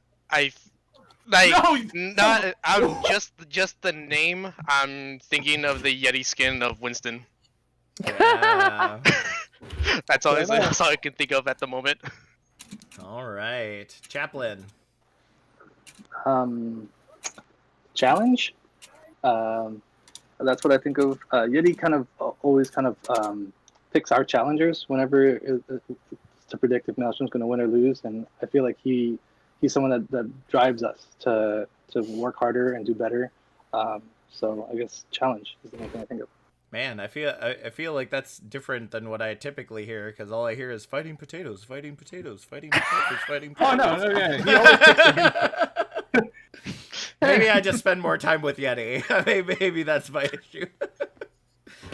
just the name. I'm thinking of the Yeti skin of Winston. Yeah. That's all I can think of at the moment. All right, Chaplain. Challenge. That's what I think of. Yeti kind of always picks our challengers whenever it's to predict if Maelstrom's going to win or lose, and I feel like he's someone that drives us to work harder and do better. So I guess challenge is the main thing I think of. Man, I feel like that's different than what I typically hear, because all I hear is fighting potatoes, fighting potatoes, fighting potatoes, fighting potatoes. Oh no, yeah. He always picks Maybe I just spend more time with Yeti. Maybe that's my issue.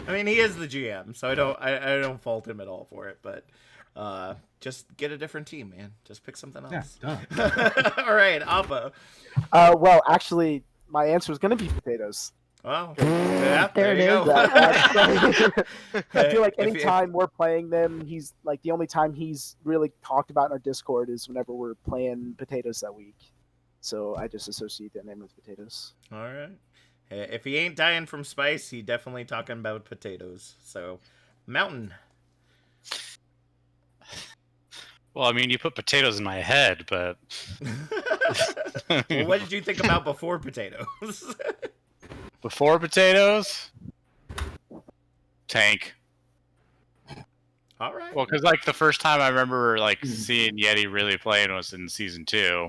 I mean, he is the GM, so I don't fault him at all for it, but just get a different team, man. Just pick something else. Yeah, all right, Appa. Well, actually, my answer is going to be potatoes. Well, yeah, There it you is. go. I feel like anytime we're playing them, he's the only time he's really talked about in our Discord is whenever we're playing potatoes that week. So I just associate that name with potatoes. All right. If he ain't dying from spice, he definitely talking about potatoes. So, Mountain. Well, I mean, you put potatoes in my head, but... Well, what did you think about before potatoes? Before potatoes? Tank. All right. Well, because the first time I remember seeing Yeti really playing was in season 2.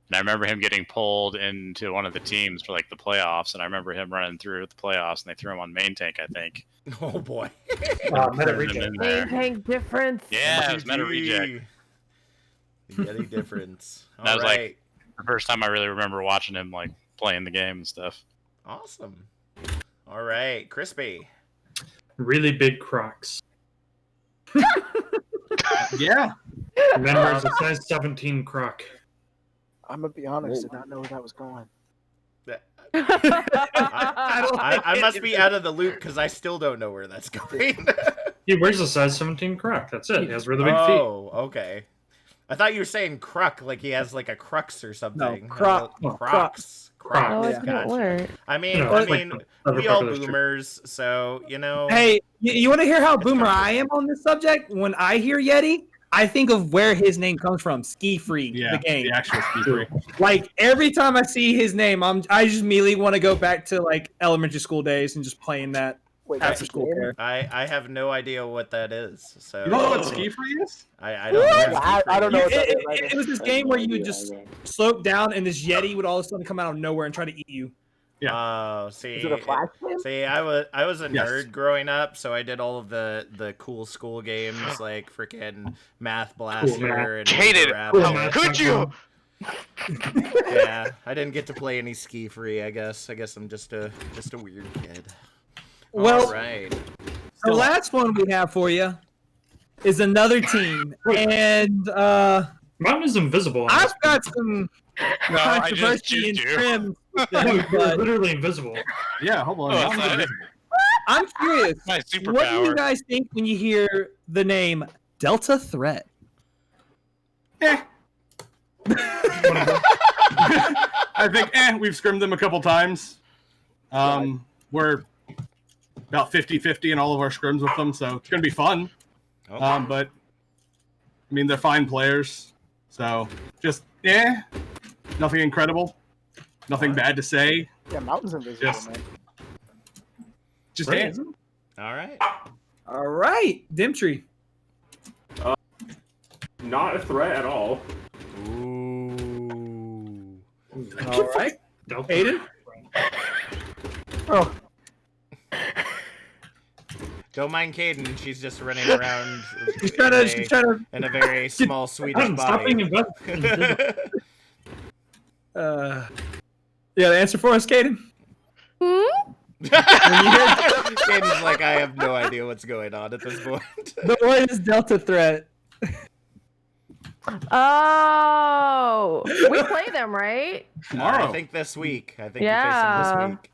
And I remember him getting pulled into one of the teams for the playoffs, and I remember him running through the playoffs, and they threw him on main tank, I think. Oh boy. Meta reject. Main tank difference. Yeah, it was meta reject. The Yeti difference. All That was right. the first time I really remember watching him playing the game and stuff. Awesome. All right, Crispy. Really big Crocs. Yeah. And then there's a size 17 Croc. I'm going to be honest, I did not know where that was going. I must be out of the loop because I still don't know where that's going. He wears a size 17 Croc. That's it. He has really big feet. Oh, okay. I thought you were saying cruck, like he has a crux or something. No, croc. Crocs. Croc. Oh, it Gotcha. didn't work. I mean, No, we all boomers, so Hey, you want to hear how boomer I am on this subject? When I hear Yeti, I think of where his name comes from, Ski Free, the game. The actual Ski Free. Like every time I see his name, I just immediately want to go back to like elementary school days and just playing that after school pair. I have no idea what that is. So You don't know what Ski Free is? I don't know. I don't know. What that is It was this game where you would just slope down and this Yeti would all of a sudden come out of nowhere and try to eat you. Yeah. Oh, see. Is it a flash game? See, I was a Yes. nerd growing up, so I did all of the cool school games like freaking Math Blaster and Hated it. Rabbit. How could you? Yeah, I didn't get to play any Ski Free. I guess I'm just a weird kid. Well, all right. The last one we have for you is another team, and Mountain is invisible. I've got some No, I just controversy in used you. trim. No, you're literally invisible. Yeah, hold on. Oh, Mountain's I thought- invisible. I'm curious. My What do you superpower. guys think when you hear the name Delta Threat? I think, we've scrimmed them a couple times. We're about 50-50 in all of our scrims with them, so it's going to be fun. Okay. But, I mean, they're fine players. So, just, nothing incredible. Nothing bad to say. Yeah, Mountain's invisible, Yes. man. Just, Right. All right. All right, Dimtree. Not a threat at all. Ooh. All right, Aiden. Oh, Don't mind Caden. She's just running around She's trying to. in a very small Swedish Stop being body. invisible. Yeah, the answer for us, Caden. Caden's like, I have no idea what's going on at this point. The word is Delta Threat. Oh, we play them, right? Tomorrow. I think this week. I think Yeah. you face them this week.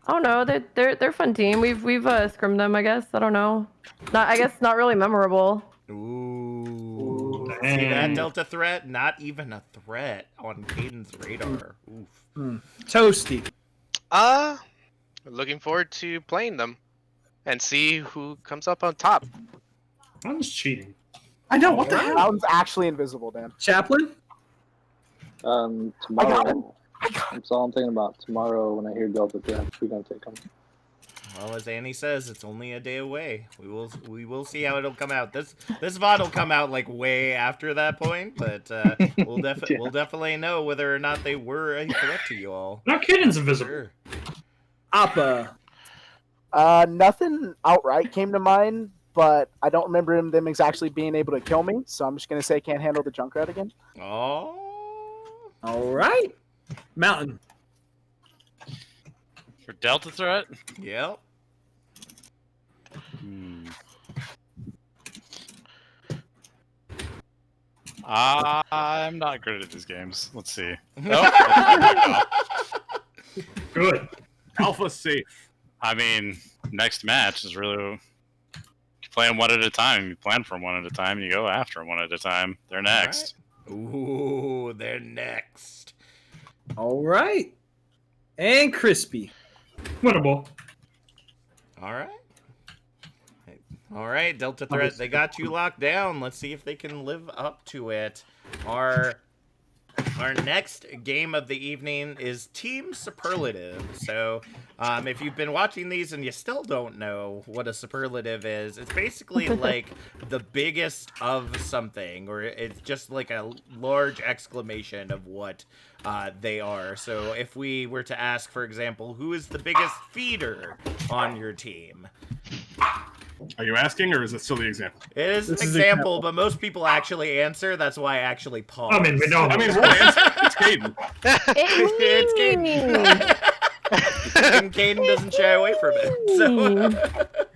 I don't know. They're a fun team. We've scrimmed them, I guess. I don't know. Not really memorable. Ooh. See dang. that Delta Threat? Not even a threat on Caden's radar. Oof. Toasty. Looking forward to playing them and see who comes up on top. I'm just cheating. I know, what the hell? Mountain's actually invisible, Dan. Chaplain. Tomorrow. That's all I'm thinking about. Tomorrow, when I hear Delta Threat, we're gonna take them. Well, as Annie says, it's only a day away. We will see how it'll come out. This VOD will come out like way after that point, but we'll definitely know whether or not they were a threat to you all. No, Caden's invisible. Sure. Appa. Nothing outright came to mind, but I don't remember them exactly being able to kill me, so I'm just gonna say can't handle the Junkrat again. Oh. All right. Mountain. For Delta Threat? Yep. I'm not good at these games. Let's see. Good. Alpha safe. I mean, next match is really you play them one at a time. You plan for them one at a time. You go after them one at a time. They're next. Ooh, they're next. All right. And Crispy. Winnable. All right. All right, Delta Threat, they got you locked down. Let's see if they can live up to it. Our next game of the evening is Team Superlative. So, if you've been watching these and you still don't know what a superlative is, it's basically like the biggest of something, or it's just like a large exclamation of what they are. So, if we were to ask, for example, who is the biggest feeder on your team? Are you asking, or is it still the example? It is an This is example, but most people actually answer. That's why I actually paused. I mean, we know. I mean, we'll answer. It's Caden. It's Caden. And Caden doesn't shy away from it. So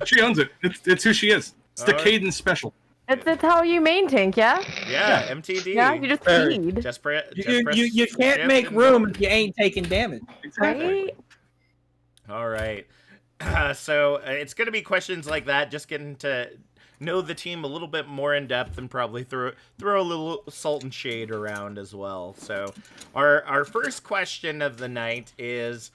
She owns it. It's who she is. It's the All right. Caden special. It's how you main tank, yeah? yeah, MTD. Yeah, you just Very. feed. Just press. You can't make room if you ain't taking damage. Right? All right. So it's going to be questions like that, just getting to know the team a little bit more in depth and probably throw a little salt and shade around as well. So our first question of the night is,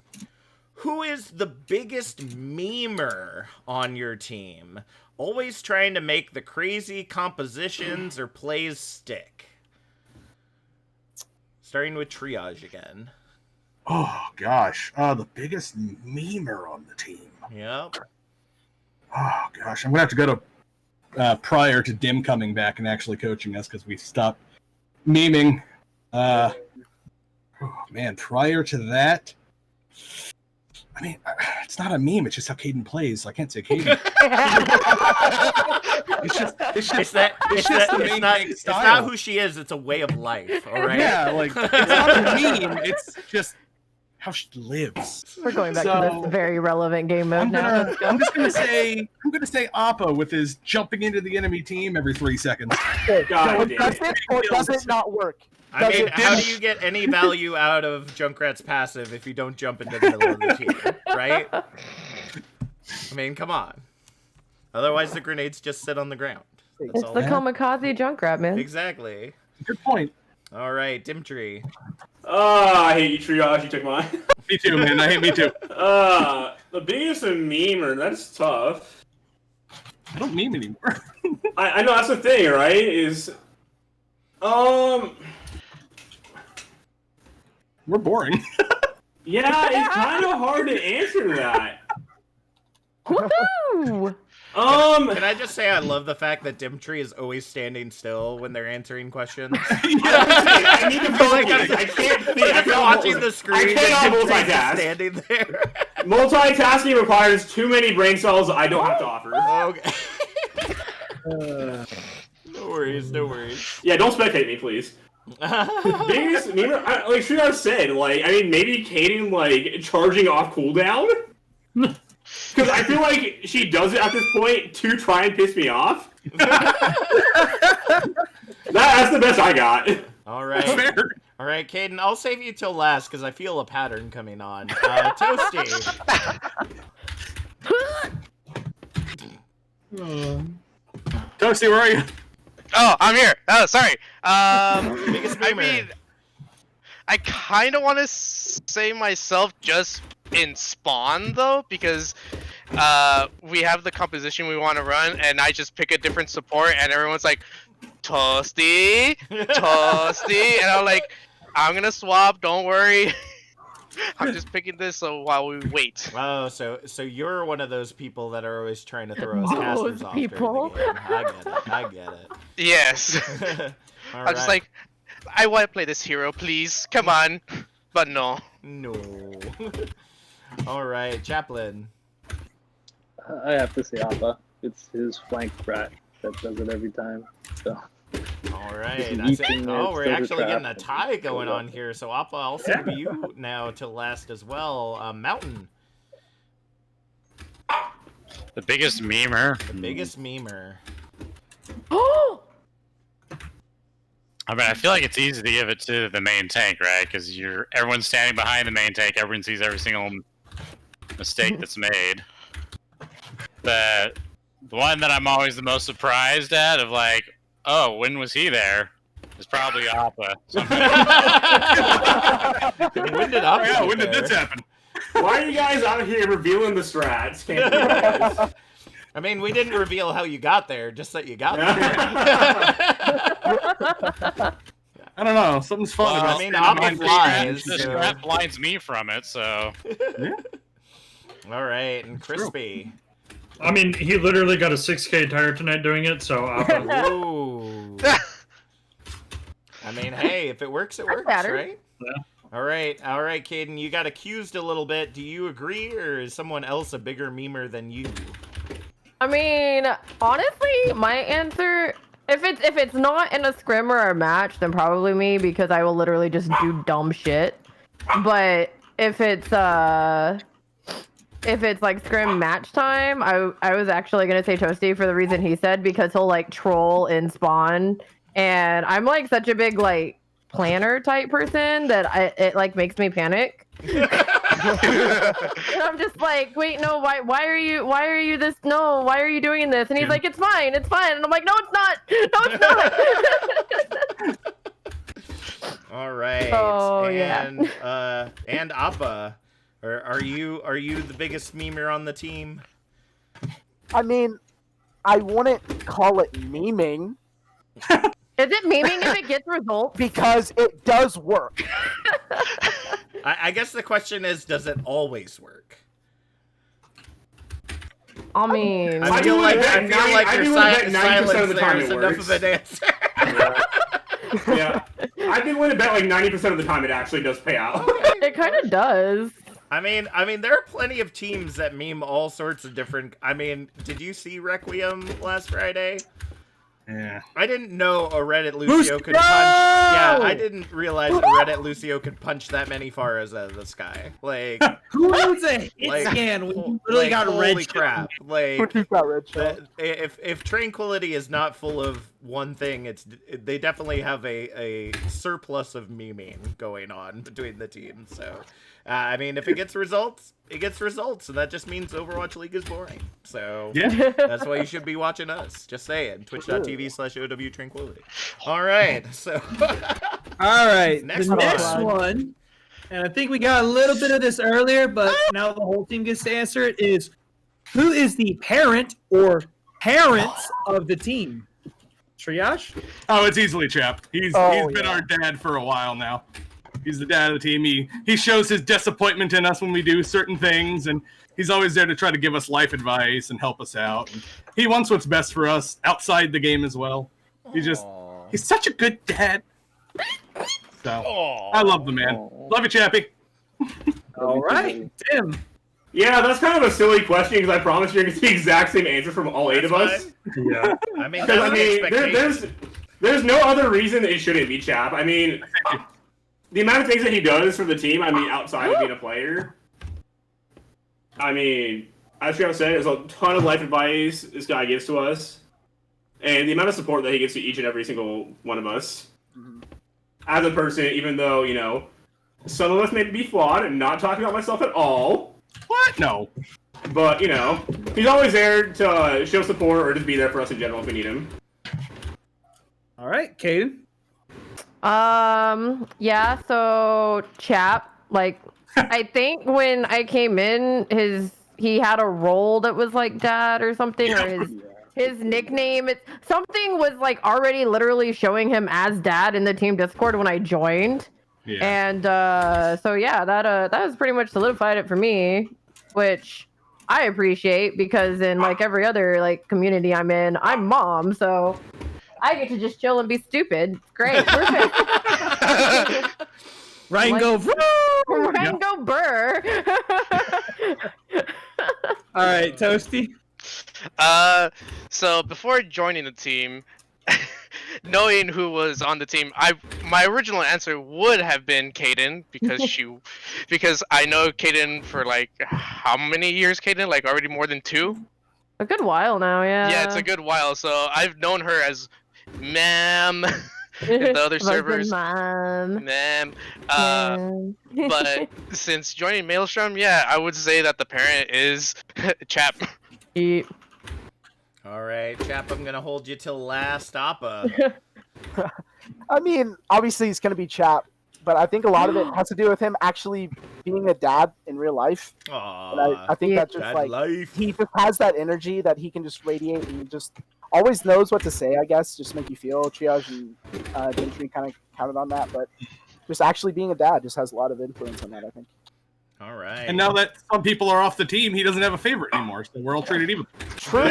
Who is the biggest memer on your team? Always trying to make the crazy compositions or plays stick. Starting with Triage again. Oh, gosh. The biggest memer on the team. Yep. Oh, gosh. I'm going to have to go to prior to Dim coming back and actually coaching us because we stopped memeing. Oh, man. Prior to that, I mean, it's not a meme. It's just how Caden plays. So I can't say Caden. It's not who she is. It's a way of life. All right. Yeah, like it's not a meme. It's just how she lives. We're going back to this very relevant game mode now. I'm gonna say Appa with his jumping into the enemy team every 3 seconds. Does it or does it not work? I mean, how do you get any value out of Junkrat's passive if you don't jump into the middle of the team, right? I mean, come on. Otherwise, the grenades just sit on the ground. It's the kamikaze Junkrat, man. Exactly. Good point. All right, Dimtree. I hate you, Triage. You took mine. Me too, man. I hate me too. The biggest memer, that's tough. I don't meme anymore. I know, that's the thing, right? We're boring. Yeah, it's kind of hard to answer that. Woohoo! Can I just say I love the fact that Dimtree is always standing still when they're answering questions? I need to focus. I can't think. I You're watching the screen. I cannot multitask. Standing there. Multitasking requires too many brain cells I don't have to offer. Okay. No worries, no worries. Yeah, don't spectate me, please. Biggest memer, like Triage said, like, I mean, maybe Caden, like, charging off cooldown? Because I feel like she does it at this point to try and piss me off. That's the best I got. All right. All right, Caden, I'll save you till last because I feel a pattern coming on. Toasty. Toasty, where are you? Oh, I'm here. Oh, sorry. Biggest I memer. mean, I kind of want to say myself just in spawn though, because we have the composition we want to run, and I just pick a different support, and everyone's like, Toasty, Toasty, and I'm like, I'm gonna swap. Don't worry. I'm just picking this so while we wait. Oh, so you're one of those people that are always trying to throw us casters off during people. the game. I get it. Yes. All I'm just like, I want to play this hero, please. Come on. But no. No. All right, Chaplin. I have to say Appa. It's his flank rat that does it every time. So. All right. That's it. Oh, we're actually getting a tie going on here. So, Appa, I'll save you now to last as well. Mountain. The biggest memer. The biggest memer. Oh! I mean, I feel like it's easy to give it to the main tank, right? Because everyone's standing behind the main tank. Everyone sees every single mistake that's made. The one that I'm always the most surprised at, of like, oh, when was he there? Is probably Appa. When did Appa? Yeah, when did this happen? Why are you guys out here revealing the strats? Can't you guys? I mean, we didn't reveal how you got there, just that you got there. I don't know. Something's fun Well, about I mean, standing Appa behind flies. The So... strap blinds me from it, so. Yeah. All right, and Crispy. I mean, he literally got a 6K tire tonight doing it, so Ooh. I mean, hey, if it works, it works, right? Yeah. All right, Caden, you got accused a little bit. Do you agree, or is someone else a bigger memer than you? I mean, honestly, my answer, if it's not in a scrim or a match, then probably me, because I will literally just do dumb shit. But if it's like scrim match time, I was actually gonna say Toasty for the reason he said, because he'll like troll in spawn, and I'm like such a big like planner type person that it like makes me panic. And I'm just like, wait, no, why are you doing this? And he's like, it's fine, and I'm like, no, it's not. All right. Oh, and Appa, Are you the biggest memer on the team? I mean, I wouldn't call it memeing. Is it memeing if it gets results? Because it does work. I guess the question is, does it always work? I mean, I feel like your silence of the time there is it enough works. of an answer. Yeah, I'd be willing to bet like 90% of the time it actually does pay out. it kind of does. I mean, there are plenty of teams that meme all sorts of different. I mean, did you see Requiem last Friday? Yeah. I didn't know a Reddit Lucio could punch. Yeah, I didn't realize a Reddit Lucio could punch that many faras out of the sky. Like, who needs a hit scan when you literally got holy red crap! shell? Like, got red shell. if Tranquility is not full of one thing, they definitely have a surplus of memeing going on between the teams. So, I mean, if it gets results, it gets results, and that just means Overwatch League is boring. So Yeah. that's why you should be watching us. Just saying. Twitch.tv/OW Tranquility. All right. So. All right. Next the one. next one, and I think we got a little bit of this earlier, but now the whole team gets to answer it, is who is the parent or parents of the team? Triage? Oh, it's easily Chap. He's Oh, been yeah. our dad for a while now. He's the dad of the team. He shows his disappointment in us when we do certain things, and he's always there to try to give us life advice and help us out. And he wants what's best for us outside the game as well. He's such a good dad. So I love the man. Love you, Chappie. All right. Tim. Yeah, that's kind of a silly question because I promise you're going to get the exact same answer from all 8 of us. Yeah. I mean, Because that's I an mean, expectation. there's no other reason that it shouldn't be Chap. I mean, the amount of things that he does for the team, I mean, outside of being a player, I mean, as Chap said, there's a ton of life advice this guy gives to us, and the amount of support that he gives to each and every single one of us. As a person, even though, you know, some of us may be flawed, and not talking about myself at all. What? No. But, you know, he's always there to show support or just be there for us in general if we need him. All right, Caden. Yeah, so Chap, like, I think when I came in, he had a role that was like dad or something, or his nickname, something was like already literally showing him as dad in the team Discord when I joined. Yeah. And so yeah, that has pretty much solidified it for me, which I appreciate because in like every other like community I'm in, I'm mom, so I get to just chill and be stupid. Great, perfect. Ryan go. Ryan go burr. All right, Toasty. So before joining the team, knowing who was on the team, my original answer would have been Caden because I know Caden for like how many years, Caden? Like already more than 2? A good while now, yeah. Yeah, it's a good while. So I've known her as ma'am in the other servers. Ma'am. But since joining Maelstrom, yeah, I would say that the parent is Chap. All right, Chap, I'm gonna hold you till last, Appa. I mean, obviously he's going to be Chap, but I think a lot of it has to do with him actually being a dad in real life. And I think that just like he just has that energy that he can just radiate and just always knows what to say, I guess, just make you feel. Triage and Dimitri kind of counted on that, but just actually being a dad just has a lot of influence on that, I think. All right. And now that some people are off the team, he doesn't have a favorite anymore, so we're all treated even. True.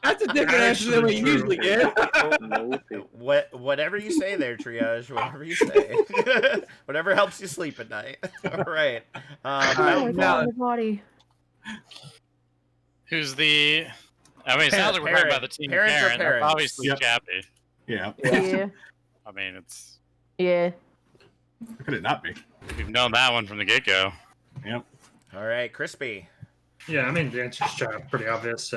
That's a different answer than what you usually get. Whatever you say there, Triage. Whatever you say. Whatever helps you sleep at night. All right. Now, body. Who's the? I mean, it sounds like we're talking about the team Parents or parent. That's parents? obviously Yep. Chappie. Yeah. Yeah. I mean, it's Yeah. How could it not be? we've known that one from the get-go. Yep. All right, Crispy. Yeah, I mean, the answer's pretty obvious.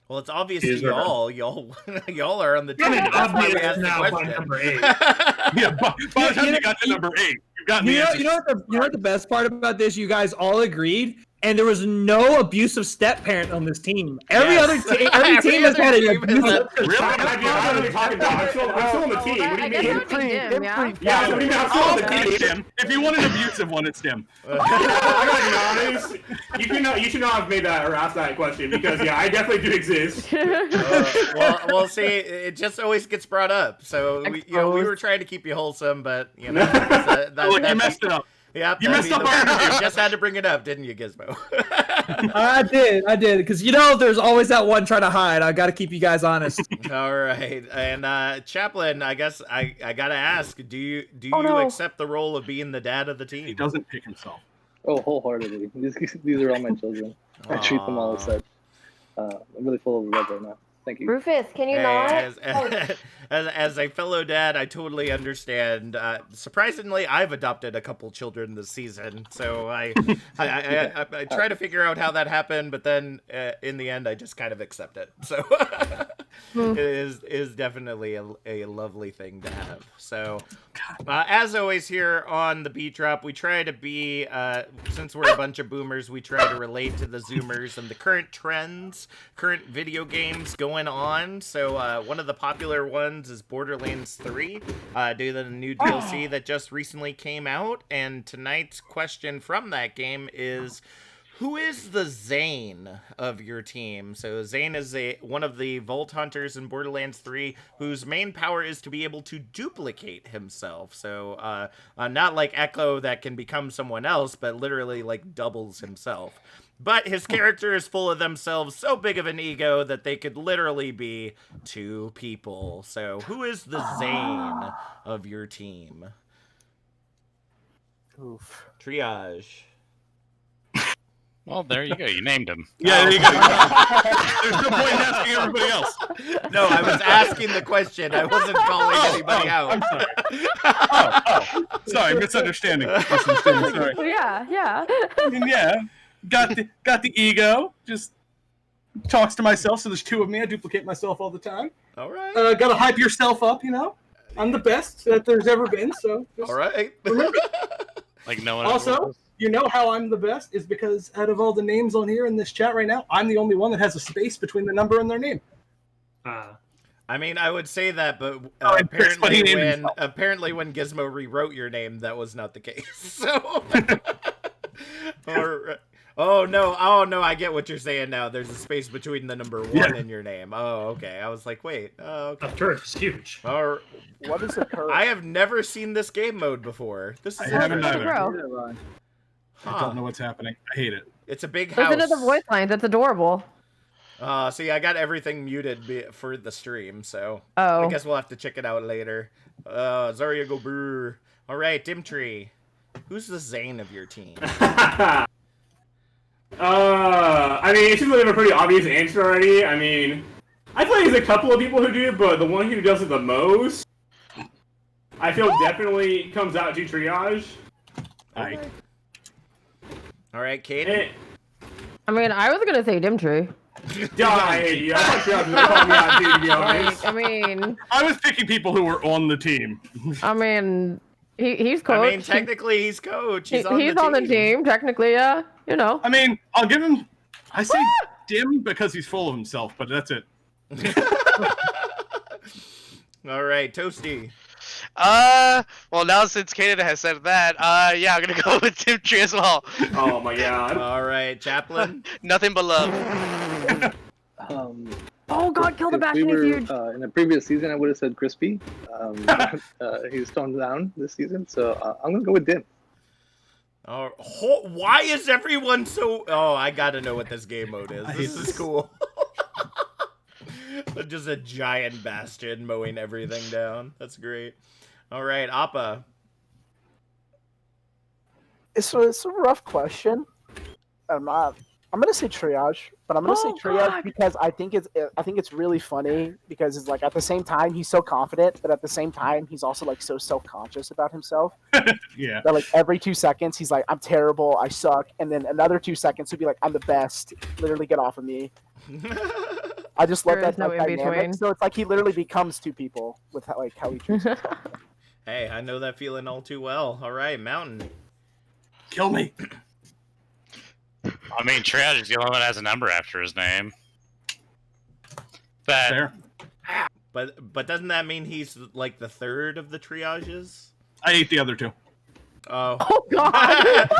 Well, it's obvious He's to right. y'all are on the team. I mean, That's why we obvious asked the now by question. number 8. Yeah, by the time you got to number 8, you've gotten the answer. You know what the best part about this? You guys all agreed and there was no abusive step parent on this team. Every Yes. other team has had an abusive. Really? I don't know what you're talking about. I'm still on the team. What do you mean? Dim, yeah. Yeah, what do you mean? I'm still on the team. Tim. If you want an abusive one, it's Tim. I gotta be honest. You should not have made that or asked that question because I definitely do exist. Well, see, it just always gets brought up. So we were trying to keep you wholesome, but You messed it up. Yep, You messed up our interview. You just had to bring it up, didn't you, Gizmo? I did, because there's always that one trying to hide. I got to keep you guys honest. All right, and Chaplain, I guess I gotta ask: do you accept the role of being the dad of the team? He doesn't pick himself. Oh, wholeheartedly. These are all my children. I treat them all as such. I'm really full of love right now. Thank you. Rufus, can you not? As a fellow dad, I totally understand. Surprisingly, I've adopted a couple children this season, so I try to figure out how that happened, but then in the end, I just kind of accept it. So it is definitely a lovely thing to have. So as always here on the BeatDrop, we try to be, since we're a bunch of boomers, we try to relate to the Zoomers and the current trends, current video games going on. So one of the popular ones is Borderlands 3 due to the new DLC that just recently came out. And tonight's question from that game is, who is the Zane of your team? So Zane is one of the Vault Hunters in Borderlands 3 whose main power is to be able to duplicate himself. So not like Echo that can become someone else, but literally like doubles himself. But his character is full of themselves, so big of an ego that they could literally be two people. So who is the Zane of your team? Oof. Triage. Well, there you go. You named him. Yeah, there you go. There's no point in asking everybody else. No, I was asking the question. I wasn't calling anybody out. I'm sorry. Sorry, misunderstanding. Sorry. Yeah. I mean, yeah, got the ego. Just talks to myself. So there's two of me. I duplicate myself all the time. All right. Got to hype yourself up. I'm the best that there's ever been. So all right. Remember. Like no one Also, you know how I'm the best is because out of all the names on here in this chat right now, I'm the only one that has a space between the number and their name. I mean, I would say that, but apparently when Gizmo rewrote your name, that was not the case. So, oh no, I get what you're saying now. There's a space between the number 1 and your name. Oh, okay. I was like, wait. Okay. The turf is huge. What is a curve? I have never seen this game mode before. This is I haven't either. Bro. I don't know what's happening. I hate it. It's a big house. Listen to the voice lines. That's adorable. See, I got everything muted for the stream, so I guess we'll have to check it out later. Zarya go brr. All right, Dimtree. Who's the Zane of your team? I mean, it seems like a pretty obvious answer already. I mean, I feel like there's a couple of people who do it, but the one who does it the most, I feel definitely comes out to Triage. All right, Kate. I mean, I was gonna say Dimtree. I thought Triage was gonna call me out too, to be honest. I mean, I was picking people who were on the team. I mean, he's coach. I mean, technically he's coach. He's on the team. Technically, yeah. I mean, I'll give him. I say Dim because he's full of himself, but that's it. All right, Toasty. Well, now since Kaden has said that, yeah, I'm gonna go with Dimtree as well. Oh my god. All right, Chaplain. Nothing but love. Oh god, kill the If Bastion is huge. In a previous season, I would have said Crispy. He's toned down this season, so I'm gonna go with Dim. Why is everyone so... Oh, I gotta know what this game mode is. This is cool. Just a giant Bastion mowing everything down. That's great. All right, Appa. It's a rough question. I'm gonna say Triage, but I'm gonna say Triage because I think it's really funny because it's like at the same time he's so confident, but at the same time he's also like so self-conscious about himself. Yeah. That like every 2 seconds he's like, I'm terrible, I suck, and then another 2 seconds he'll be like, I'm the best. Literally get off of me. I just love that dynamic. So it's like he literally becomes two people with how he treats himself. Hey, I know that feeling all too well. All right, Mountain. Kill me. I mean, Triage is the only one that has a number after his name. But Fair. But doesn't that mean he's like the third of the triages? I ate the other two. Oh God!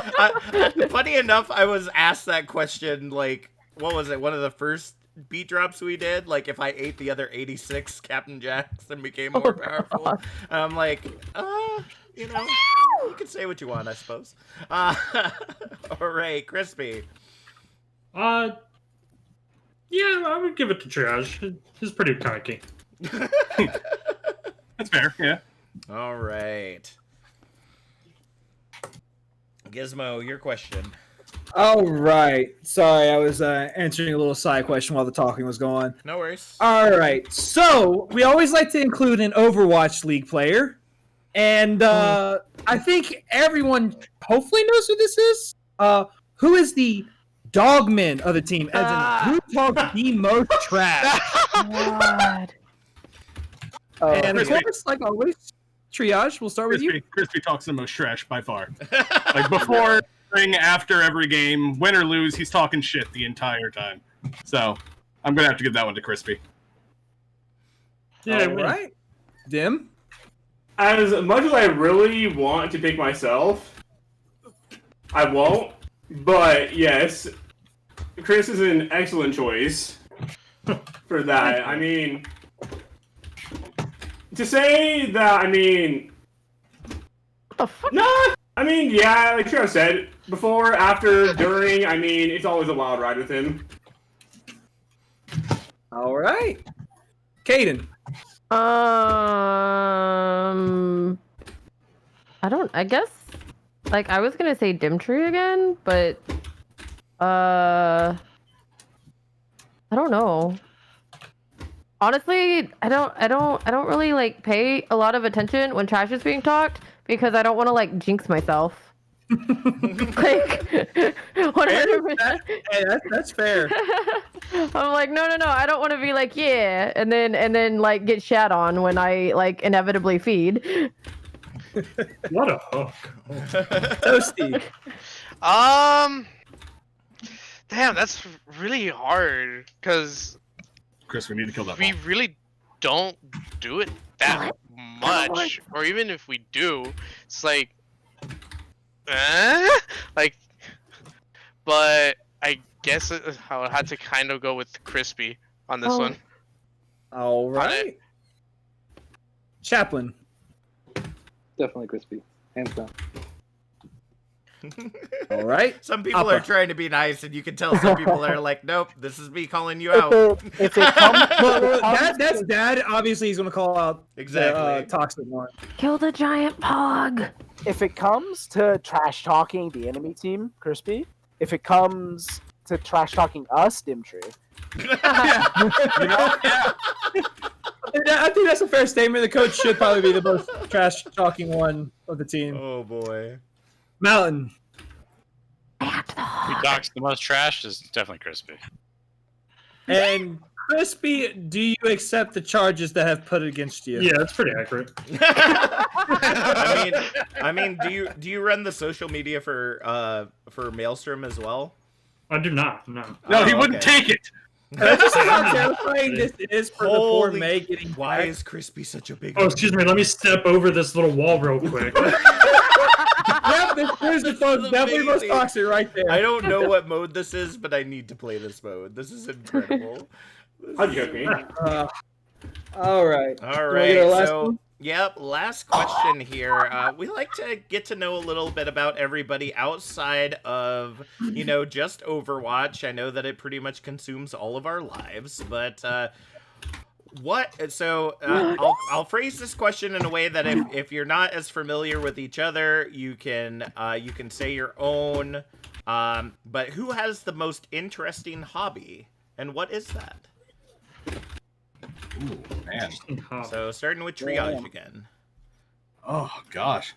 Funny enough, I was asked that question. Like, what was it? One of the first beat drops we did. Like, if I ate the other 86 Captain Jacks and became more powerful. And I'm like, you know, you can say what you want, I suppose. All right, Crispy. Yeah, I would give it to Triage. He's pretty cocky. That's fair, yeah. All right. Gizmo, your question. All right. Sorry, I was answering a little side question while the talking was going. No worries. All right. So we always like to include an Overwatch League player, and I think everyone hopefully knows who this is. Who is the dogman of the team? As in, who talks the most trash? God. And of course, like always, Triage. We'll start with you. Crispy talks the most trash by far. Like before, during, after every game, win or lose, he's talking shit the entire time. So I'm gonna have to give that one to Crispy. Yeah, All right. Dim. As much as I really want to pick myself, I won't. But yes, Chris is an excellent choice for that. I mean, to say that, I mean, no, I mean, yeah, like I said, before, after, during, I mean, it's always a wild ride with him. All right. Caden. I guess, like, I was gonna say Dimtree again, but, I don't know. Honestly, I don't really, like, pay a lot of attention when trash is being talked because I don't want to, like, jinx myself. Like, 100%. Hey, that's fair. I'm like, no, I don't want to be like, yeah, and then like get shat on when I like inevitably feed. What a hook. Toasty. Damn, that's really hard because Chris, we need to kill that we ball. really don't do it that much, or even if we do, it's like, like, but I guess I had to kind of go with Crispy on this one. All right. Chaplain. Definitely Crispy. Hands down. All right. Some people Appa. are trying to be nice, and you can tell some people are like, nope, this is me calling you out. If it comes, That's Dad. Obviously, he's going to call out Exactly. the toxic one. Kill the giant pog. if it comes to trash talking the enemy team, Crispy. If it comes to trash talking us, Dimtree. I think that's a fair statement. The coach should probably be the most trash talking one of the team. Oh boy. Mountain. Who talks the most trash is definitely Crispy. And Crispy, do you accept the charges that have put against you? Yeah, that's pretty accurate. I mean, do you run the social media for Maelstrom as well? I do not. No. No, he wouldn't take it. That's just how terrifying this is for the poor May getting. Why is Crispy such a big? Oh, excuse me. Let me step over this little wall real quick. Yep, this is definitely most toxic right there. I don't know what mode this is, but I need to play this mode. This is incredible. How'd you me? All right. All Do I get our right. last So, one? yep, last question here. We like to get to know a little bit about everybody outside of, just Overwatch. I know that it pretty much consumes all of our lives, but I'll phrase this question in a way that if you're not as familiar with each other, you can say your own. But who has the most interesting hobby, and what is that? Ooh, man. So starting with triage again. Oh gosh.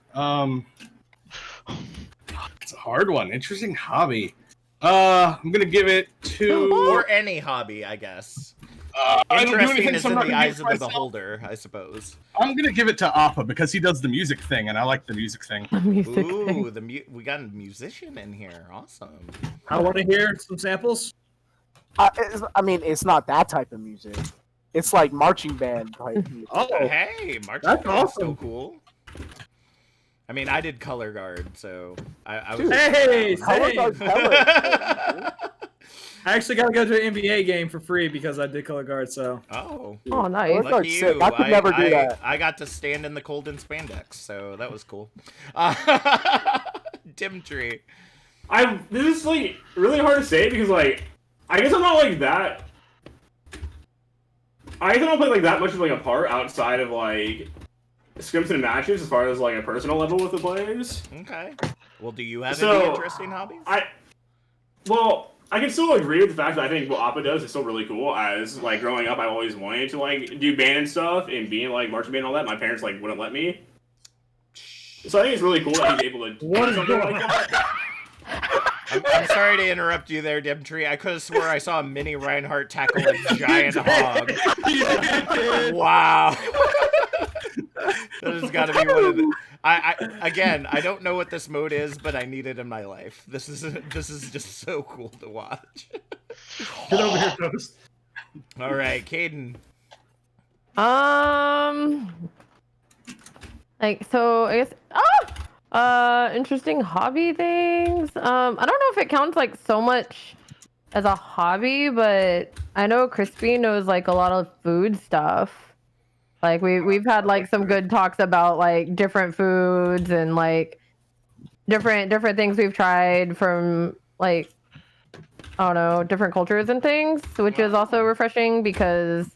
It's a hard one. Interesting hobby. I'm gonna give it to. Or any hobby, I guess. I don't do Interesting anything, is so I'm in not the gonna give eyes it of to the myself. beholder, I suppose. I'm gonna give it to Appa because he does the music thing, and I like the music thing. Ooh, we got a musician in here. Awesome. I want to hear some samples. I mean, it's not that type of music. It's like marching band type music. Oh, Hey, marching that's band's so awesome. cool. I mean, I did color guard, so I was. Dude, Hey, color same. guard's hella. I actually got to go to an NBA game for free because I did color guard. So Oh. Oh, nice. Color Lucky guard's you. sick. I could never do that. I got to stand in the cold in spandex, so that was cool. Dimtree. This is like really hard to say because like I guess I'm not like that. I guess I don't play like that much of like a part outside of like scrims and matches as far as like a personal level with the players. Okay. Well, do you have So, any interesting hobbies? I can still agree with the fact that I think what Appa does is still really cool. As like growing up, I always wanted to like do band and stuff and being like marching band and all that. My parents like wouldn't let me. So I think it's really cool that he's able to do something like that. I'm sorry to interrupt you there, Dimtree. I could have swore I saw a mini Reinhardt tackle a giant hog. Wow. That has got to be one of the. I don't know what this mode is, but I need it in my life. This is just so cool to watch. get over here, Toast. All right, Caden. Like, so I guess interesting hobby things. I don't know if it counts like so much as a hobby, but I know Crispy knows like a lot of food stuff. Like we've had like some good talks about like different foods and like different things we've tried from like I don't know, different cultures and things, which is also refreshing because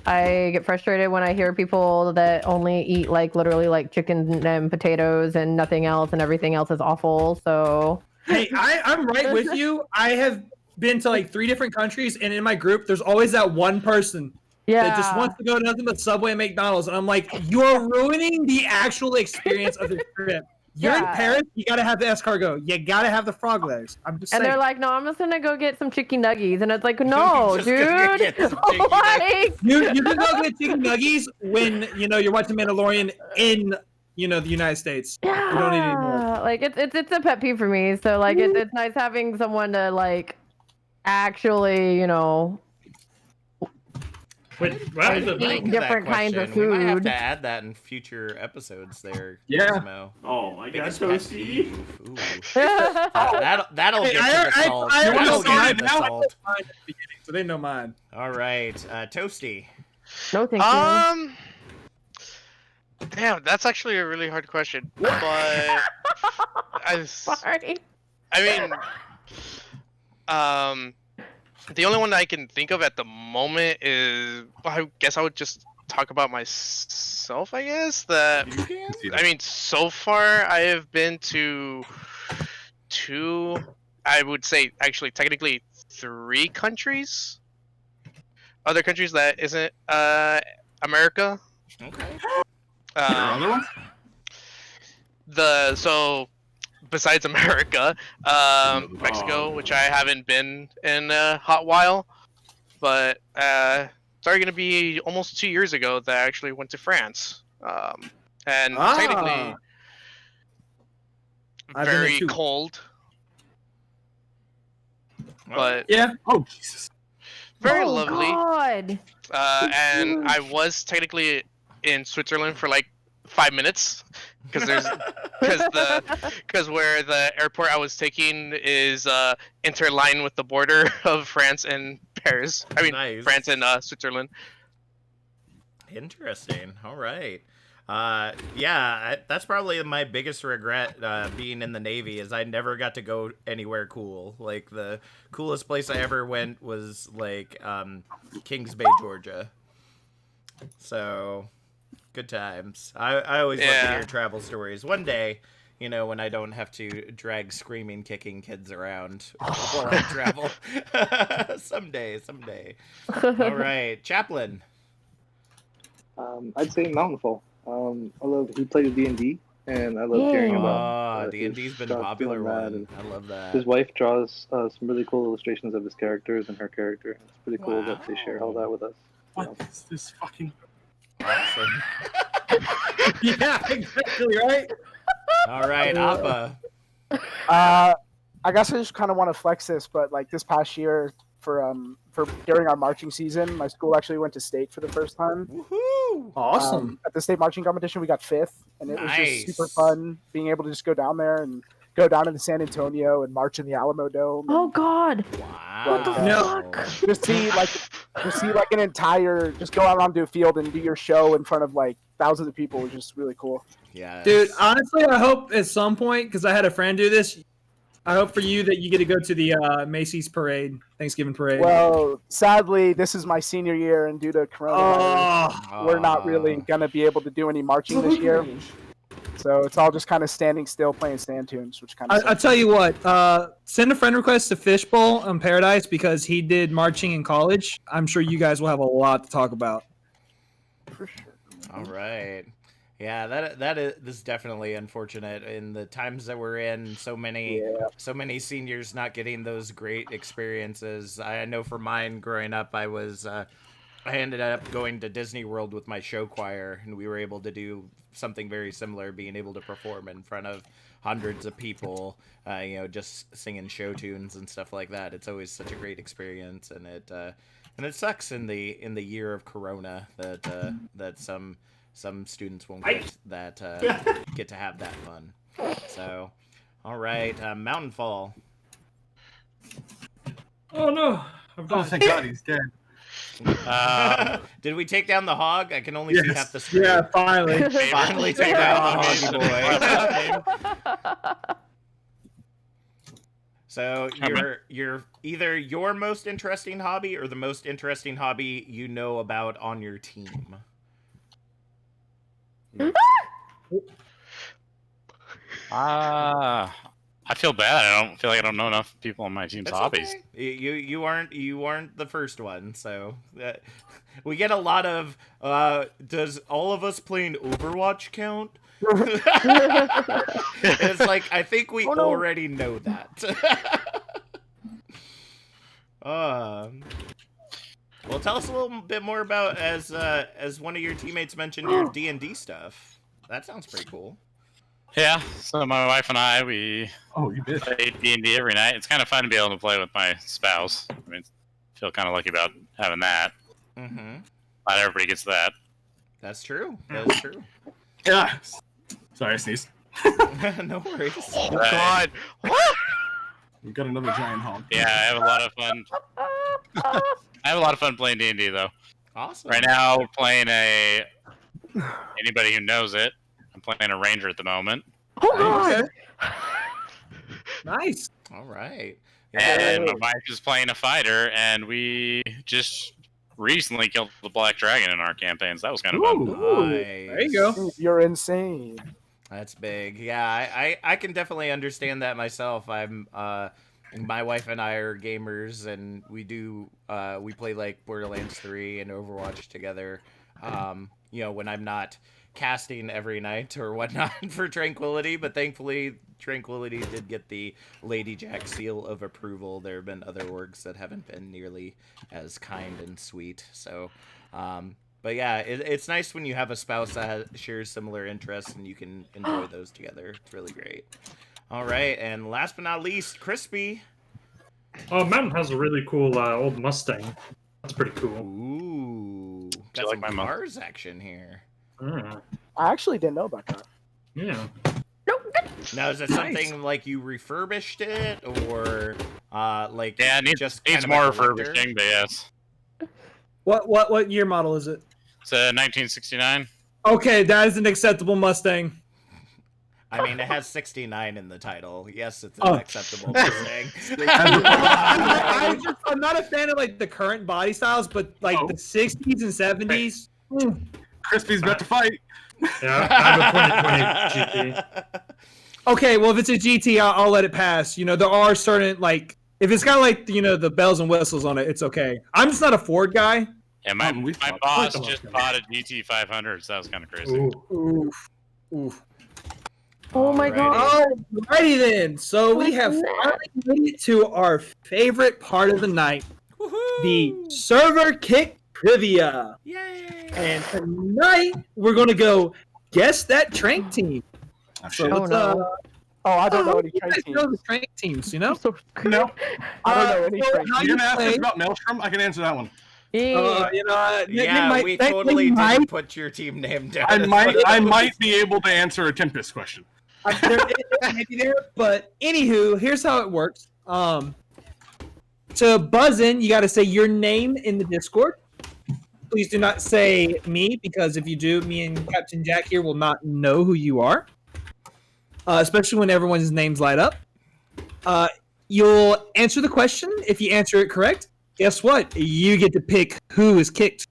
I get frustrated when I hear people that only eat like literally like chicken and potatoes and nothing else and everything else is awful. So Hey, I'm right with you. I have been to like 3 different countries, and in my group, there's always that one person that just wants to go to nothing but Subway and McDonald's. And I'm like, you're ruining the actual experience of the trip. You're in Paris, you gotta have the escargot. You gotta have the frog legs. I'm just saying. And they're like, no, I'm just gonna go get some chicken nuggies. And it's like, no, dude. Like, you can go get chicken nuggies when you're watching Mandalorian in the United States. Yeah. You don't need any more. Like it's a pet peeve for me. So like it's nice having someone to like actually, Wait, what happened to eat different kinds of food. We might have to add that in future episodes there. Yeah. Gizmo. Oh my god, Biggest pet Toasty. peeve. Ooh. That'll get to the salt. That'll get to the salt. So they know mine. All right, Toasty. No, thank you. Damn, that's actually a really hard question. But Sorry. I mean, the only one that I can think of at the moment is, I guess I would just talk about myself, I guess. I mean, so far I have been to 2, I would say actually technically 3 countries. Other countries that isn't America. Okay. Other one? So besides America, Mexico, which I haven't been in a hot while, but it's already going to be almost 2 years ago that I actually went to France, and technically very cold, but yeah, oh Jesus, very lovely. God. And I was technically in Switzerland for like 5 minutes because where the airport I was taking is interlined with the border of France and Paris. I mean, Nice. France and Switzerland. Interesting. All right. Yeah, that's probably my biggest regret being in the Navy is I never got to go anywhere cool. Like the coolest place I ever went was like Kings Bay, Georgia. So good times. I always love to hear travel stories. One day, when I don't have to drag screaming, kicking kids around while I travel. Someday. All right, Chaplain. I'd say Mountainfall. Although he played D&D, and I love hearing about. D&D's been a his popular doing that, one. and I love that. his wife draws some really cool illustrations of his characters and her character. It's pretty cool that they share all that with us. What is this fucking? Awesome. Yeah, exactly right. All right, Appa. I guess I just kind of want to flex this, but like this past year for during our marching season, my school actually went to state for the first time. Woohoo! Awesome. At the state marching competition, we got 5th, and it was Nice. just super fun being able to just go down there and go down into San Antonio and march in the Alamo Dome. Oh God! Wow. What the fuck? Just see like an entire, just go out onto a field and do your show in front of like thousands of people was just really cool. Yeah. Dude, honestly, I hope at some point, because I had a friend do this, I hope for you that you get to go to the Macy's parade, Thanksgiving parade. Well, sadly, this is my senior year, and due to coronavirus, we're not really going to be able to do any marching this year. So it's all just kind of standing still playing stand tunes, which kind of. I'll tell you what. Send a friend request to Fishbowl on Paradise because he did marching in college. I'm sure you guys will have a lot to talk about. For sure. All right. Yeah, that is definitely unfortunate in the times that we're in. So many seniors not getting those great experiences. I know for mine growing up, I ended up going to Disney World with my show choir, and we were able to do something very similar, being able to perform in front of hundreds of people, just singing show tunes and stuff like that. It's always such a great experience, and it sucks in the year of Corona that some students won't get to have that fun. So, all right, Mountainfall. Oh no! Oh, thank God he's dead. Did we take down the hog? I can only see half the screen. Yeah, finally. Finally take down the hoggy boy. So you're either your most interesting hobby or the most interesting hobby you know about on your team. I feel bad. I don't feel like I don't know enough people on my team's That's hobbies. Okay. You aren't the first one, so we get a lot of. Does all of us playing Overwatch count? It's like I think we already know that. Well, tell us a little bit more about as one of your teammates mentioned your D&D stuff. That sounds pretty cool. Yeah, so my wife and I, we play D&D every night. It's kind of fun to be able to play with my spouse. I mean, I feel kind of lucky about having that. Mm-hmm. Not everybody gets that. That's true. That's true. Yeah. Sorry, I sneezed. No worries. Oh, God. What? We've got another giant hog. Yeah, I have a lot of fun. I have a lot of fun playing D&D, though. Awesome. Right now, we're playing anybody who knows it. I'm playing a ranger at the moment. Oh God! Nice. All right. And my wife is playing a fighter, and we just recently killed the black dragon in our campaigns. That was kind of fun. Nice. There you go. You're insane. That's big. Yeah, I can definitely understand that myself. My wife and I are gamers, and we play like Borderlands 3 and Overwatch together. When I'm not casting every night or whatnot for Tranquility, but thankfully Tranquility did get the Lady Jack seal of approval. There have been other orgs that haven't been nearly as kind and sweet. So, but yeah, it's nice when you have a spouse that shares similar interests and you can enjoy those together. It's really great. All right, and last but not least, Crispy. Mountain has a really cool old Mustang. That's pretty cool. Ooh, got some Mars action here. I actually didn't know about that. Yeah. Now, is it something like you refurbished it, or like it needs more refurbishing? But yes. What year model is it? It's a 1969. Okay, that is an acceptable Mustang. I mean, it has 69 in the title. Yes, it's an acceptable Mustang. I'm not a fan of like the current body styles, but like the 60s and 70s. Crispy's about to fight. Yeah, I have a 2020 GT. Okay, well, if it's a GT, I'll let it pass. There are certain, like, if it's got, like, the bells and whistles on it, it's okay. I'm just not a Ford guy. Yeah, my boss just bought a GT 500, so that was kind of crazy. Oof. Oh my god. Alrighty then. So we have finally made it to our favorite part of the night. The server kick trivia. Yay! And tonight we're gonna go guess that trank team. So let's I don't know any you trank guys teams. know the trank teams, you know? No. I don't know any trank how You're you gonna ask us play- about Maelstrom? I can answer that one. Yeah. Yeah, we totally didn't put your team name down. I might be able to answer a Tempest question. Maybe there, but anywho, here's how it works. To buzz in, you got to say your name in the Discord. Please do not say me, because if you do, me and Captain Jack here will not know who you are. Especially when everyone's names light up. You'll answer the question. If you answer it correct, guess what? You get to pick who is kicked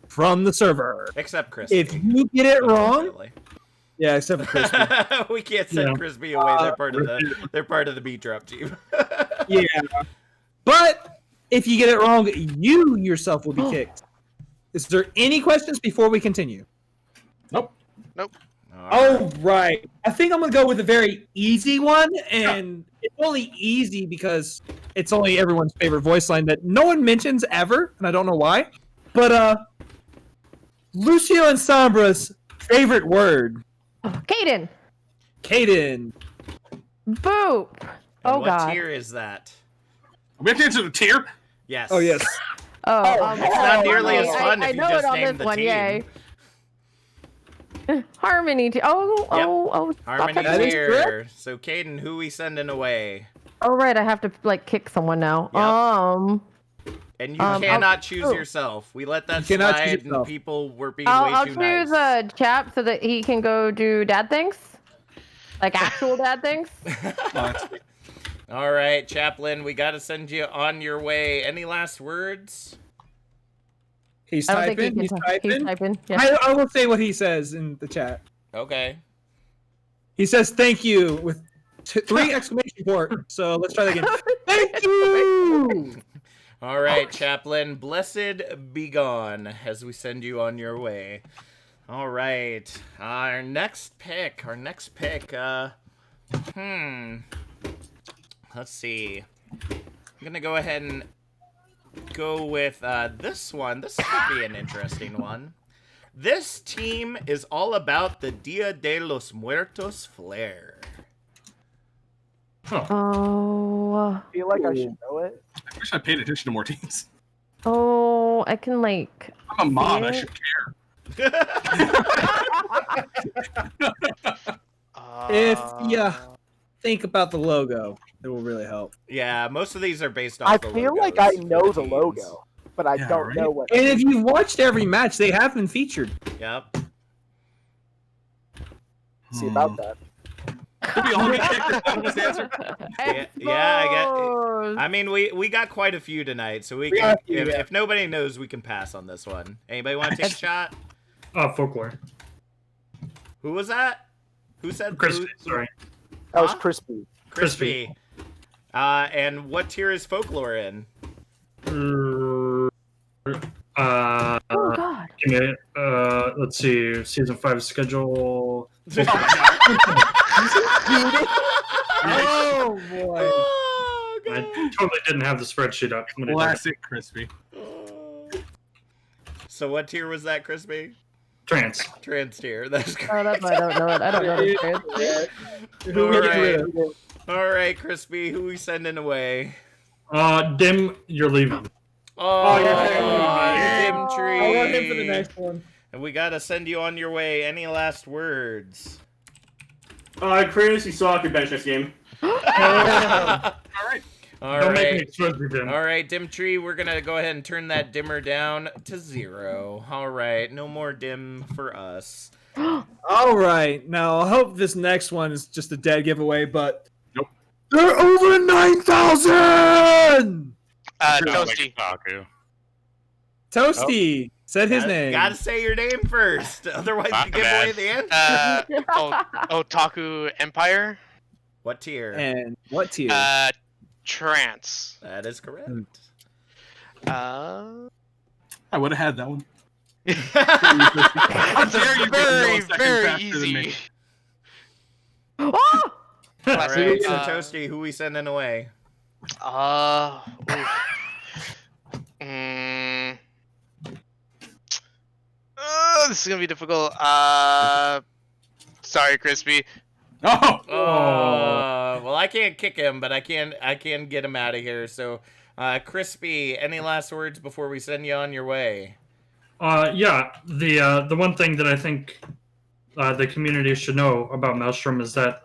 from the server. Except Chris. If you get it wrong, yeah, except for Crispy. We can't send Crispy away. They're part of the BeatDrop team. Yeah. But if you get it wrong, you yourself will be kicked. Is there any questions before we continue? Nope. All right. I think I'm going to go with a very easy one. And it's only easy because it's only everyone's favorite voice line that no one mentions ever. And I don't know why. But Lucio and Sombra's favorite word. Caden. Caden. Boop. Oh, what God. tier is that? We have to answer the tier? Yes. Oh, yes. It's not nearly as fun I if you know just it on name this the one, team. yay. Harmony. Oh. Harmony stop it. tier. So, Caden, who we sending away? Oh, right. I have to, kick someone now. And you cannot choose yourself. We let that slide, and people were being way I'll too choose nice. a chap so that he can go do dad things. Like actual dad things. All right, Chaplain, we got to send you on your way. Any last words? He's I don't think typing. he He's can typing. He's typing. Yeah. I will say what he says in the chat. Okay. He says thank you with 3 exclamation points. So let's try that again. Thank you. All right, Chaplain, blessed be gone as we send you on your way. All right, our next pick. Let's see. I'm gonna go ahead and go with this one. This could be an interesting one. This team is all about the Dia de los Muertos flair. Oh. I feel like I should know it. I wish I paid attention to more teams. Oh, I can like. I'm a mod. I see should it. care. If you think about the logo, it will really help. Yeah, most of these are based off I the feel logos like I for know the teams. logo, but I don't know what. And if you've watched every match, they have been featured. Yep. See about that. Did we all get kicked out of this answer? I mean, we got quite a few tonight, so we can. got a few, If nobody knows, we can pass on this one. Anybody want to take a shot? Folklore. Who was that? Who said? Crispy, sorry. That was Crispy. Crispy. And what tier is Folklore in? Oh God. Give me, let's see, season 5 schedule. Oh boy! I totally didn't have the spreadsheet up. when I did it. Classic Crispy. So what tier was that, Crispy? Trans. Trans tier. That's great. Oh, that's why I don't know it. I don't know this. All right, Crispy. Who we sending away? Dim, you're leaving. Oh, yeah. Dimtree. I'll run him for the next one. And we gotta send you on your way. Any last words? Chris, you saw your bench this game. All right. Don't make me sweat you, Dim. All right, Dimtree, we're gonna go ahead and turn that dimmer down to 0. All right, no more dim for us. All right, now I hope this next one is just a dead giveaway, but Nope. They're over 9,000. Toasty. Toasty said his name. Gotta say your name first, otherwise you give away the answer. Otaku Empire. What tier? And what tier? Trance. That is correct. I would have had that one. It's dare you get very, milliseconds very faster than me. easy. Oh! All Classic. right, so Toasty, who we sending away? Oof. Mm. This is gonna be difficult. Sorry, Crispy. Oh, Well, I can't kick him, but I can get him out of here. So, Crispy, any last words before we send you on your way? Yeah, the one thing that I think the community should know about Maelstrom is that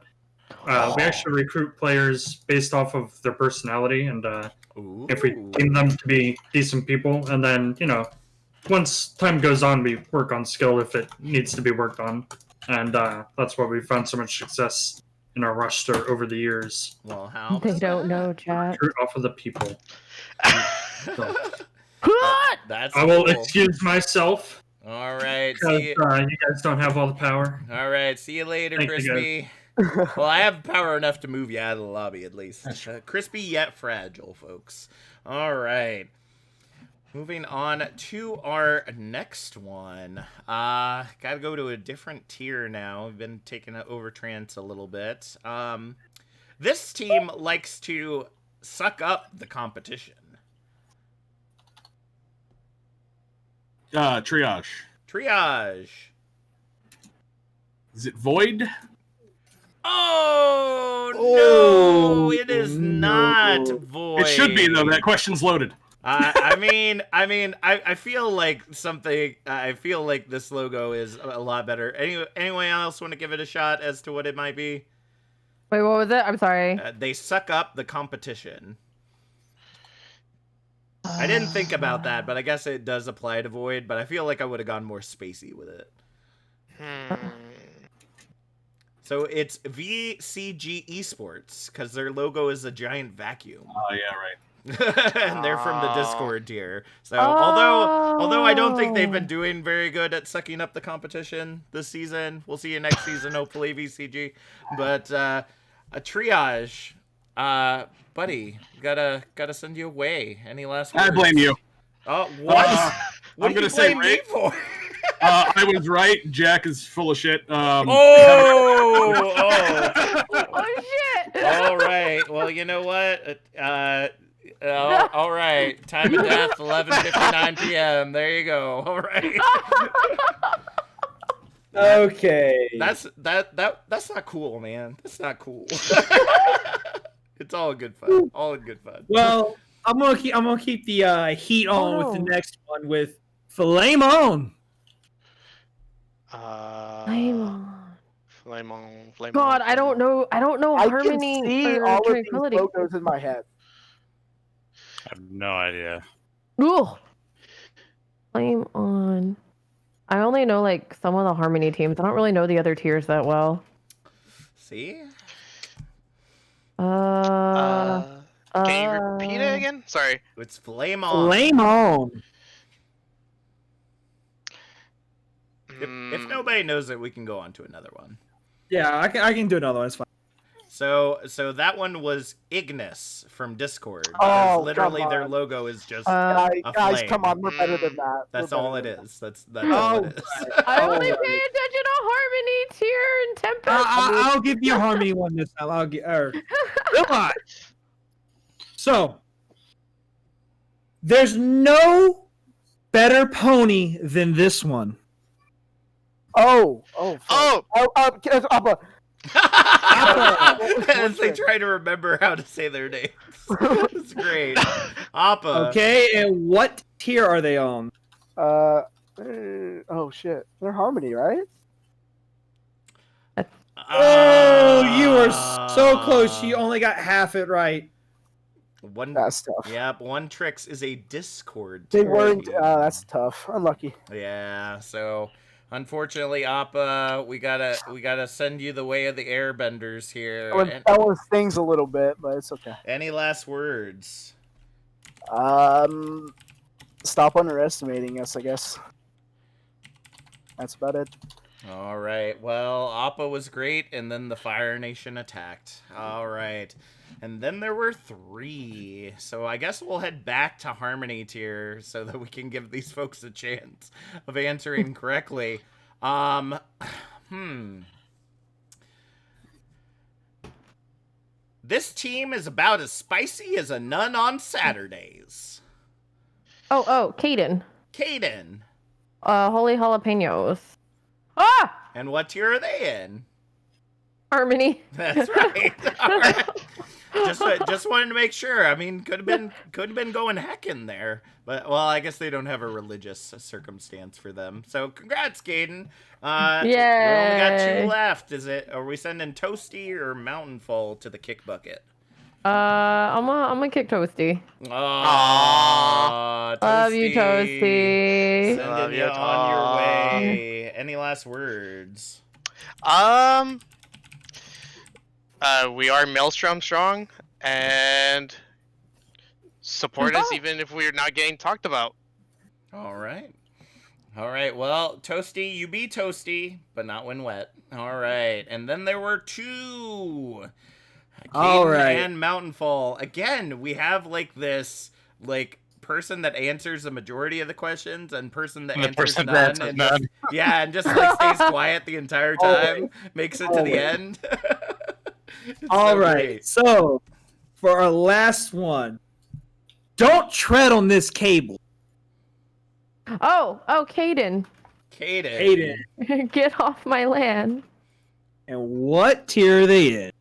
we actually recruit players based off of their personality, and if we deem them to be decent people, and then once time goes on, we work on skill if it needs to be worked on, and that's why we've found so much success in our roster over the years. Well, how They don't know, chat. Recruit off of the people. That's I will cool. excuse myself. All right, Because see you guys don't have all the power. All right, see you later, Thank you, Crispy. Well, I have power enough to move you out of the lobby at least. Crispy yet fragile, folks. All right. Moving on to our next one. Gotta go to a different tier now. We've been taking over Trance a little bit. This team likes to suck up the competition. Triage. Triage. Is it Void? Oh, no, it is not Void. It should be, though. That question's loaded. I feel like something. I feel like this logo is a lot better. Anyone else want to give it a shot as to what it might be? Wait, what was it? I'm sorry. They suck up the competition. I didn't think about that, but I guess it does apply to Void. But I feel like I would have gone more spacey with it. So it's VCG Esports because their logo is a giant vacuum. Oh yeah, right. And they're from the Discord tier. So although I don't think they've been doing very good at sucking up the competition this season, we'll see you next season, hopefully VCG. But a Triage, buddy, gotta send you away. Any last words? I blame you. Oh, what? What I'm do you gonna say blame me for? I was right. Jack is full of shit. Oh, shit! All right. Well, you know what? All right. Time of death, 11:59 p.m. There you go. All right. Okay. That's not cool, man. That's not cool. It's all good fun. All in good fun. Well, I'm gonna keep the heat on with the next one with Flame On. Flame on. God, I don't know Harmony can see or all of these Tranquility. logos in my head. I have no idea. Ugh. Flame On. I only know like some of the Harmony teams. I don't really know the other tiers that well. See? Can you repeat it again? Sorry. It's Flame On. Flame On. If nobody knows it, we can go on to another one. Yeah, I can do another one. It's fine. So that one was Ignis from Discord. Oh, literally come their on. logo is just guys, a flame. come on, we're better than that. That's We're all better it than is. That's all it is. I only pay attention to Harmony tier and Tempest. I'll give you a Harmony one this time. Come on. So there's no better pony than this one. As they try to remember how to say their names. It's great. Appa. Okay, and what tier are they on? oh shit, they're Harmony, right? Oh, you were so close. You only got half it right. That's tough. Yep, One Tricks is a Discord. They tier. weren't. That's tough. Unlucky. Yeah, so unfortunately, Appa, we gotta send you the way of the airbenders here. That one stings a little bit, but it's okay. Any last words? Stop underestimating us, I guess. That's about it. All right. Well, Appa was great, and then the Fire Nation attacked. All right. And then there were 3. So I guess we'll head back to Harmony tier so that we can give these folks a chance of answering correctly. This team is about as spicy as a nun on Saturdays. Oh, Caden. Caden. Holy jalapenos. Ah! And what tier are they in? Harmony. That's right. All right. Just wanted to make sure. I mean, could have been going heck in there, but well, I guess they don't have a religious circumstance for them. So congrats, Caden. We only got 2 left. Are we sending Toasty or Mountainfall to the kick bucket? I'm gonna kick Toasty. Aww, Toasty. Love you, Toasty. Sending you on your way. Any last words? We are Maelstrom strong, and support us even if we're not getting talked about. All right. Well, Toasty, you be Toasty, but not when wet. All right. And then there were 2. All right. And Mountainfall. Again, we have this person that answers the majority of the questions and person that answers none. And just stays quiet the entire time. Makes it to the end. All right. So, for our last one, don't tread on this cable. Oh, Caden. Caden. Get off my land. And what tier are they in?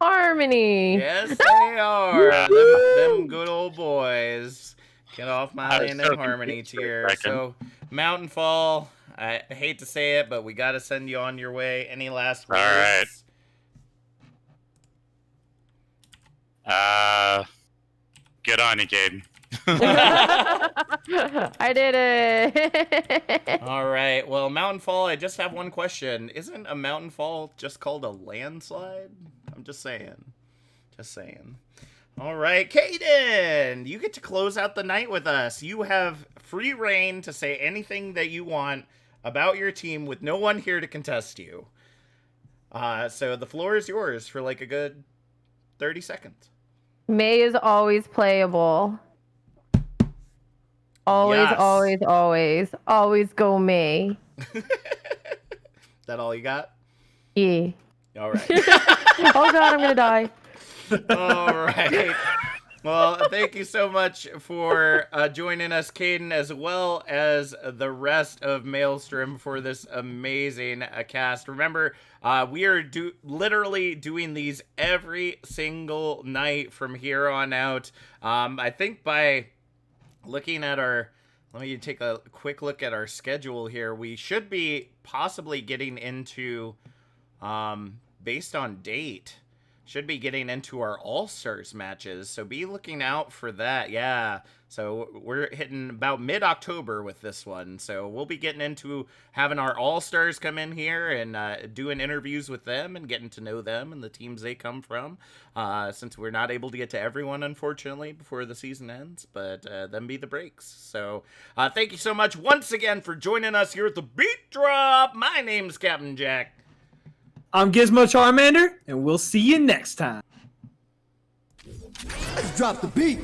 Harmony. Yes, they are. Them good old boys. Get off my land in Harmony tier. So, Mountainfall, I hate to say it, but we got to send you on your way. Any last words? All right. Good on you, Caden. I did it. All right. Well, Mountainfall, I just have one question. Isn't a Mountainfall just called a landslide? I'm just saying. All right, Caden, you get to close out the night with us. You have free reign to say anything that you want about your team with no one here to contest you. So the floor is yours for a good 30 seconds. May is always playable. Always, Yes. always go May. That all you got? Yeah. All right. Oh God, I'm gonna die. All right. Well, thank you so much for joining us, Caden, as well as the rest of Maelstrom for this amazing cast. Remember, we are literally doing these every single night from here on out. I think by looking at let me take a quick look at our schedule here. We should be possibly getting into, based on date, should be getting into our All-Stars matches, so be looking out for that. Yeah, so we're hitting about mid-October with this one, so we'll be getting into having our All-Stars come in here and doing interviews with them and getting to know them and the teams they come from, since we're not able to get to everyone, unfortunately, before the season ends, but them be the breaks. So thank you so much once again for joining us here at the Beat Drop. My name's Captain Jack. I'm Gizmo Charmander, and we'll see you next time. Let's drop the beat.